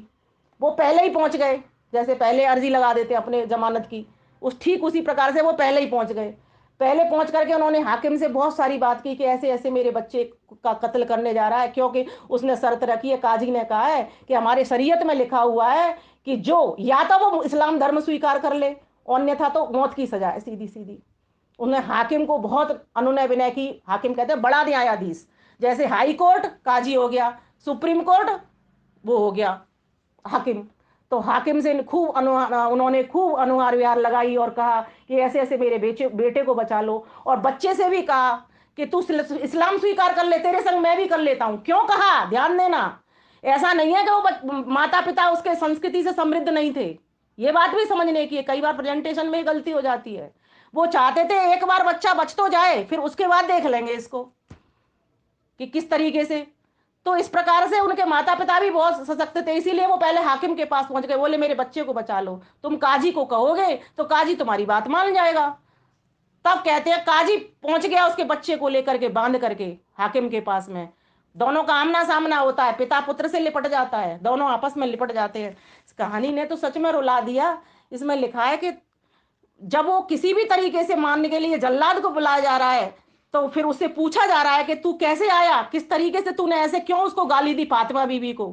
A: वो पहले ही पहुंच गए, जैसे पहले अर्जी लगा देते अपने जमानत की, उस ठीक उसी प्रकार से वो पहले ही पहुंच गए। पहले पहुंच करके उन्होंने हाकिम से बहुत सारी बात की कि ऐसे ऐसे मेरे बच्चे का कत्ल करने जा रहा है, क्योंकि उसने शर्त रखी है, काजी ने कहा है कि हमारे शरीयत में लिखा हुआ है कि जो या तो वो इस्लाम धर्म स्वीकार कर ले, अन्यथा तो मौत की सजा है सीधी सीधी। उन्होंने हाकिम को बहुत अनुनय विनय की। हाकिम कहते हैं बड़ा न्यायाधीश, जैसे हाई कोर्ट काजी हो गया, सुप्रीम कोर्ट वो हो गया हाकिम। तो हाकिम से खूब उन्होंने खूब अनुहार विहार लगाई और कहा कि ऐसे ऐसे मेरे बेटे को बचा लो। और बच्चे से भी कहा कि तू इस्लाम स्वीकार कर ले, तेरे संग मैं भी कर लेता हूं। क्यों कहा? ध्यान देना, ऐसा नहीं है कि वो माता पिता उसके संस्कृति से समृद्ध नहीं थे। ये बात भी समझने की है, कई बार प्रेजेंटेशन में गलती हो जाती है। वो चाहते थे एक बार बच्चा बच तो जाए, फिर उसके बाद देख लेंगे इसको कि किस तरीके से। तो इस प्रकार से उनके माता पिता भी बहुत सशक्त थे, इसीलिए वो पहले हाकिम के पास पहुंच गए, बोले मेरे बच्चे को बचा लो। तुम काजी को कहोगे तो काजी तुम्हारी बात मान जाएगा। तब कहते हैं काजी पहुंच गया उसके बच्चे को लेकर के, बांध करके हाकिम के पास में। दोनों का आमना सामना होता है, पिता पुत्र से लिपट जाता है, दोनों आपस में लिपट जाते हैं। इस कहानी ने तो सच में रुला दिया। इसमें लिखा है कि जब वो किसी भी तरीके से मारने के लिए जल्लाद को बुलाया जा रहा है, तो फिर उससे पूछा जा रहा है कि तू कैसे आया, किस तरीके से तूने ऐसे क्यों उसको गाली दी फातिमा बीबी को।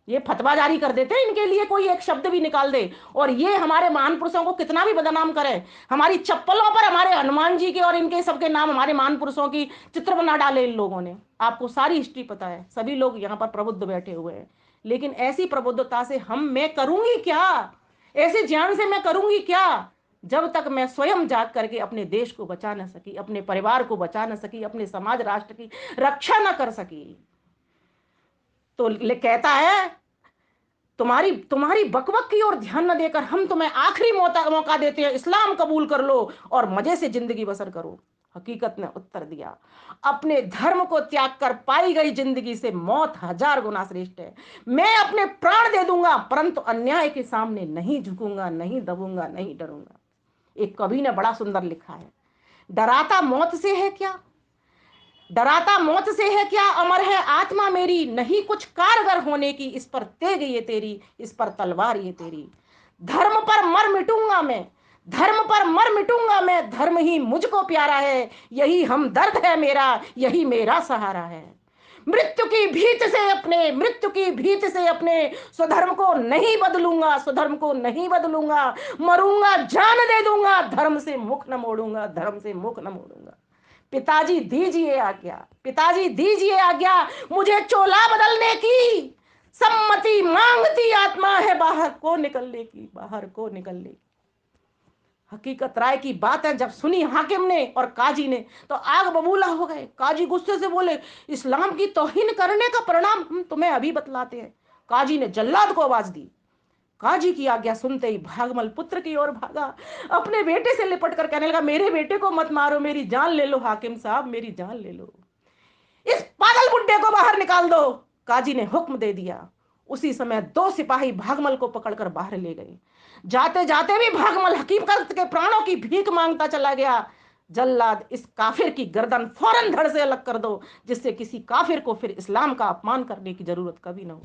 A: ये फतवा जारी कर देते हैं इनके लिए कोई एक शब्द भी निकाल दे, और ये हमारे महान पुरुषों को कितना भी बदनाम करे, हमारी चप्पलों पर हमारे हनुमान जी के और इनके सबके नाम, हमारे महान पुरुषों की चित्र बना डाले इन लोगों ने। आपको सारी हिस्ट्री पता है, सभी लोग यहाँ पर प्रबुद्ध बैठे हुए हैं, लेकिन ऐसी प्रबुद्धता से मैं करूंगी क्या, ऐसे ज्ञान से मैं करूंगी क्या, जब तक मैं स्वयं जाग करके अपने देश को बचा न सकी, अपने परिवार को बचा न सकी, अपने समाज राष्ट्र की रक्षा न कर सकी। तो कहता है तुम्हारी तुम्हारी बकबक की ओर ध्यान न देकर हम तुम्हें आखिरी मौका देते हैं, इस्लाम कबूल कर लो और मजे से जिंदगी बसर करो। हकीकत ने उत्तर दिया, अपने धर्म को त्याग कर पाई गई जिंदगी से मौत 1000 गुना श्रेष्ठ है। मैं अपने प्राण दे दूंगा परंतु अन्याय के सामने नहीं झुकूंगा, नहीं दबूंगा, नहीं डरूंगा। एक कवि ने बड़ा सुंदर लिखा है, डराता मौत से है क्या, डराता मौत से है क्या, अमर है आत्मा मेरी, नहीं कुछ कारगर होने की, इस पर तेग ये तेरी, इस पर तलवार ये तेरी। धर्म पर मर मिटूंगा मैं, धर्म पर मर मिटूंगा मैं, धर्म ही मुझको प्यारा है, यही हमदर्द है मेरा, यही मेरा सहारा है। मृत्यु की भीत से अपने स्वधर्म को नहीं बदलूंगा, स्वधर्म को नहीं बदलूंगा, मरूंगा जान दे दूंगा, धर्म से मुख न मोड़ूंगा, धर्म से मुख न मोड़ूंगा। पिताजी दीजिए आज्ञा, पिताजी दीजिए आज्ञा, मुझे चोला बदलने की, सम्मति मांगती आत्मा है बाहर को निकलने की, बाहर को निकलने की। हकीकत राय की बात है, जब सुनी हाकिम ने और काजी ने तो आग बबूला हो गए। काजी गुस्से से बोले, इस्लाम की तौहीन करने का परिणाम हम तुम्हें अभी बतलाते हैं। काजी ने जल्लाद को आवाज दी। काजी की आज्ञा सुनते ही भागमल पुत्र की ओर भागा, अपने बेटे से लिपट कर कहने लगा, मेरे बेटे को मत मारो, मेरी जान ले लो हाकिम साहब, मेरी जान ले लो, इस पागल बुड्ढे को बाहर निकाल दो। काजी ने हुक्म दे दिया। उसी समय 2 सिपाही भागमल को पकड़कर बाहर ले गए। जाते जाते भी भागमल हकीकत के प्राणों की भीख मांगता चला गया। जल्लाद, इस काफिर की गर्दन फौरन धड़ से अलग कर दो, जिससे किसी काफिर को फिर इस्लाम का अपमान करने की जरूरत कभी ना हो।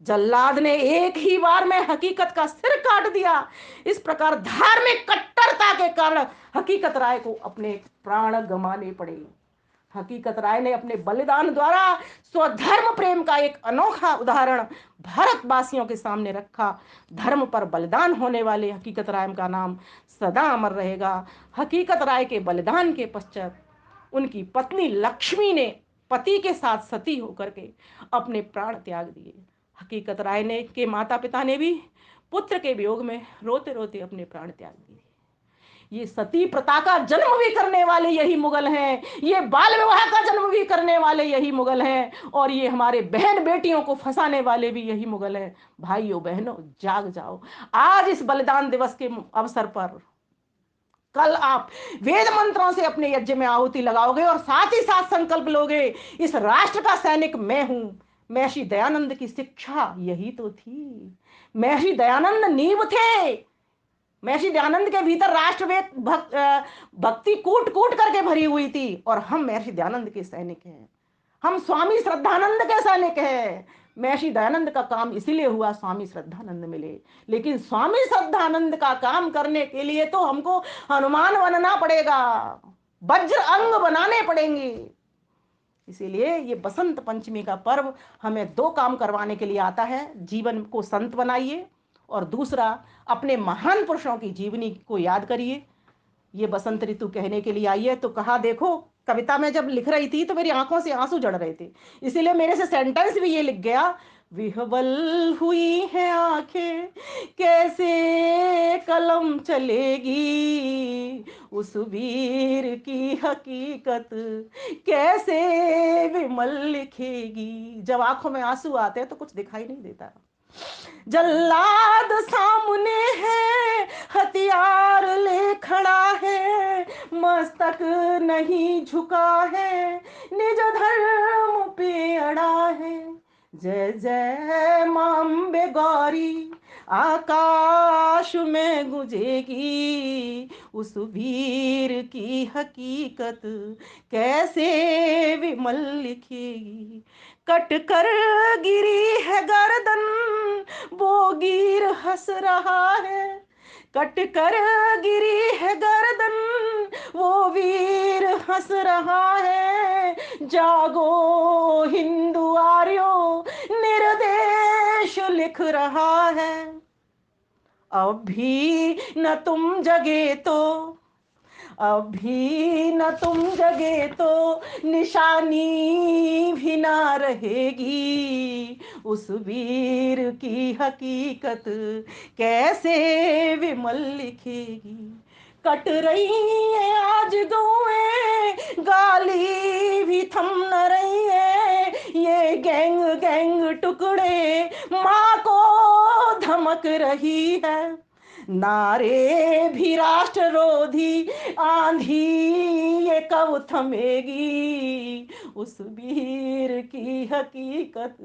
A: जल्लाद ने एक ही बार में हकीकत का सिर काट दिया। इस प्रकार धार्मिक कट्टरता के कारण हकीकत राय को अपने प्राण गंवाने पड़े। हकीकत राय ने अपने बलिदान द्वारा स्वधर्म प्रेम का एक अनोखा उदाहरण भारतवासियों के सामने रखा। धर्म पर बलिदान होने वाले हकीकत राय का नाम सदा अमर रहेगा। हकीकत राय के बलिदान के पश्चात उनकी पत्नी लक्ष्मी ने पति के साथ सती होकर के अपने प्राण त्याग दिए। हकीकत राय ने के माता पिता ने भी पुत्र के वियोग में रोते रोते अपने प्राण त्याग दिए। ये सती प्रथा का जन्म भी करने वाले यही मुगल हैं, ये बाल विवाह का जन्म भी करने वाले यही मुगल हैं, और ये हमारे बहन बेटियों को फंसाने वाले भी यही मुगल हैं। भाइयों बहनों, जाग जाओ। आज इस बलिदान दिवस के अवसर पर कल आप वेद मंत्रों से अपने यज्ञ में आहुति लगाओगे और साथ ही साथ संकल्प लोगे, इस राष्ट्र का सैनिक मैं हूं। महर्षि दयानंद की शिक्षा यही तो थी। महर्षि दयानंद नींव थे। महर्षि दयानंद के भीतर राष्ट्रवेद भक्ति कूट कूट करके भरी हुई थी, और हम महर्षि दयानंद के सैनिक हैं। हम स्वामी श्रद्धानंद के सैनिक हैं। महर्षि दयानंद का काम इसीलिए हुआ स्वामी श्रद्धानंद मिले, लेकिन स्वामी श्रद्धानंद का काम करने के लिए तो हमको हनुमान बनना पड़ेगा, वज्र अंग बनाने पड़ेंगे। इसीलिए ये बसंत पंचमी का पर्व हमें 2 काम करवाने के लिए आता है। जीवन को संत बनाइए, और दूसरा अपने महान पुरुषों की जीवनी को याद करिए। ये बसंत ऋतु कहने के लिए आई है, तो कहा देखो, कविता में जब लिख रही थी तो मेरी आंखों से आंसू जड़ रहे थे, इसीलिए मेरे से सेंटेंस भी ये लिख गया, विह्वल हुई है आंखें कैसे कलम चलेगी, उस वीर की हकीकत कैसे विमल लिखेगी। जब आंखों में आंसू आते हैं तो कुछ दिखाई नहीं देता। जल्लाद सामने है, हथियार ले खड़ा है, मस्तक नहीं झुका है, निज धर्म पे अड़ा है। जय जय मां अम्बे गौरी आकाश में गुजेगी, उस वीर की हकीकत कैसे विमल लिखेगी। कट कर गिरी है गर्दन, वो गिर हंस रहा है, कट कर गिरी है गर्दन, वो वीर हंस रहा है। जागो हिंदू आर्यो, निर्देश देश लिख रहा है। अब भी न तुम जगे तो, अब भी न तुम जगे तो निशानी भी ना रहेगी। उस वीर की हकीकत कैसे विमल लिखेगी। कट रही है आज गौएं, गाली भी थम न रही है। ये गैंग गैंग टुकड़े माँ को धमक रही है। नारे भी राष्ट्ररोधी आंधी ये कब थमेगी। उस वीर की हकीकत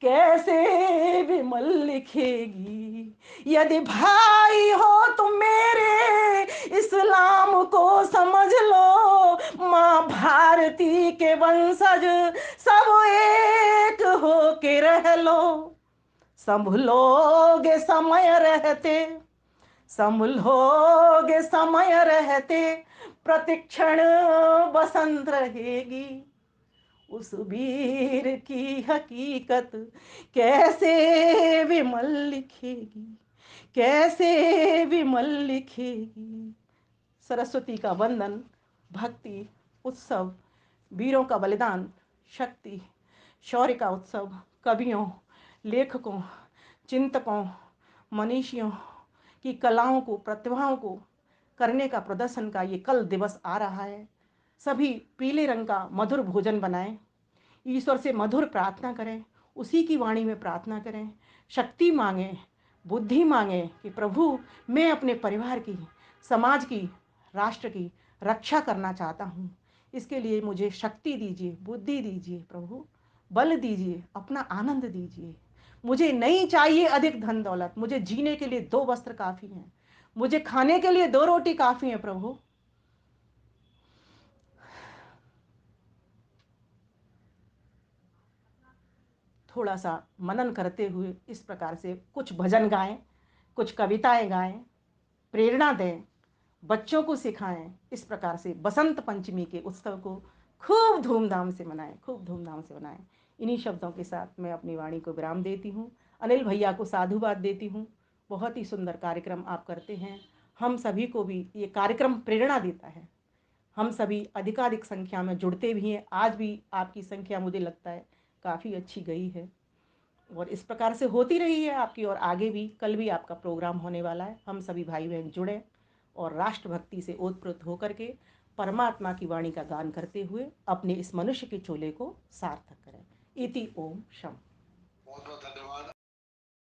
A: कैसे विमल लिखेगी। यदि भाई हो तुम मेरे इस्लाम को समझ लो। माँ भारती के वंशज सब एक हो के रह लो। संभलोगे समय रहते, संभलोगे समय रहते, प्रतिक्षण बसंत रहेगी। उस वीर की हकीकत कैसे विमल लिखेगी, कैसे विमल लिखेगी। सरस्वती का वंदन, भक्ति उत्सव, वीरों का बलिदान, शक्ति शौर्य का उत्सव, कवियों, लेखकों, चिंतकों, मनीषियों की कलाओं को, प्रतिभाओं को करने का प्रदर्शन का ये कल दिवस आ रहा है। सभी पीले रंग का मधुर भोजन बनाएं, ईश्वर से मधुर प्रार्थना करें, उसी की वाणी में प्रार्थना करें, शक्ति मांगें, बुद्धि मांगें कि प्रभु मैं अपने परिवार की, समाज की, राष्ट्र की रक्षा करना चाहता हूँ। इसके लिए मुझे शक्ति दीजिए, बुद्धि दीजिए प्रभु, बल दीजिए, अपना आनंद दीजिए। मुझे नहीं चाहिए अधिक धन दौलत, मुझे जीने के लिए 2 वस्त्र काफ़ी हैं, मुझे खाने के लिए 2 रोटी काफ़ी हैं प्रभु। थोड़ा सा मनन करते हुए इस प्रकार से कुछ भजन गाएं, कुछ कविताएं गाएं, प्रेरणा दें, बच्चों को सिखाएं। इस प्रकार से बसंत पंचमी के उत्सव को खूब धूमधाम से मनाएं, खूब धूमधाम से मनाएं। इन्हीं शब्दों के साथ मैं अपनी वाणी को विराम देती हूँ। अनिल भैया को साधुवाद देती हूँ। बहुत ही सुंदर कार्यक्रम आप करते हैं। हम सभी को भी ये कार्यक्रम प्रेरणा देता है। हम सभी अधिकाधिक संख्या में जुड़ते भी हैं। आज भी आपकी संख्या मुझे लगता है काफ़ी अच्छी गई है और इस प्रकार से होती रही है आपकी, और आगे भी। कल भी आपका प्रोग्राम होने वाला है। हम सभी भाई बहन जुड़ें और राष्ट्रभक्ति से ओतप्रोत होकर के परमात्मा की वाणी का गान करते हुए अपने इस मनुष्य के चोले को सार्थक करें। इति ओम शम। बहुत बहुत धन्यवाद।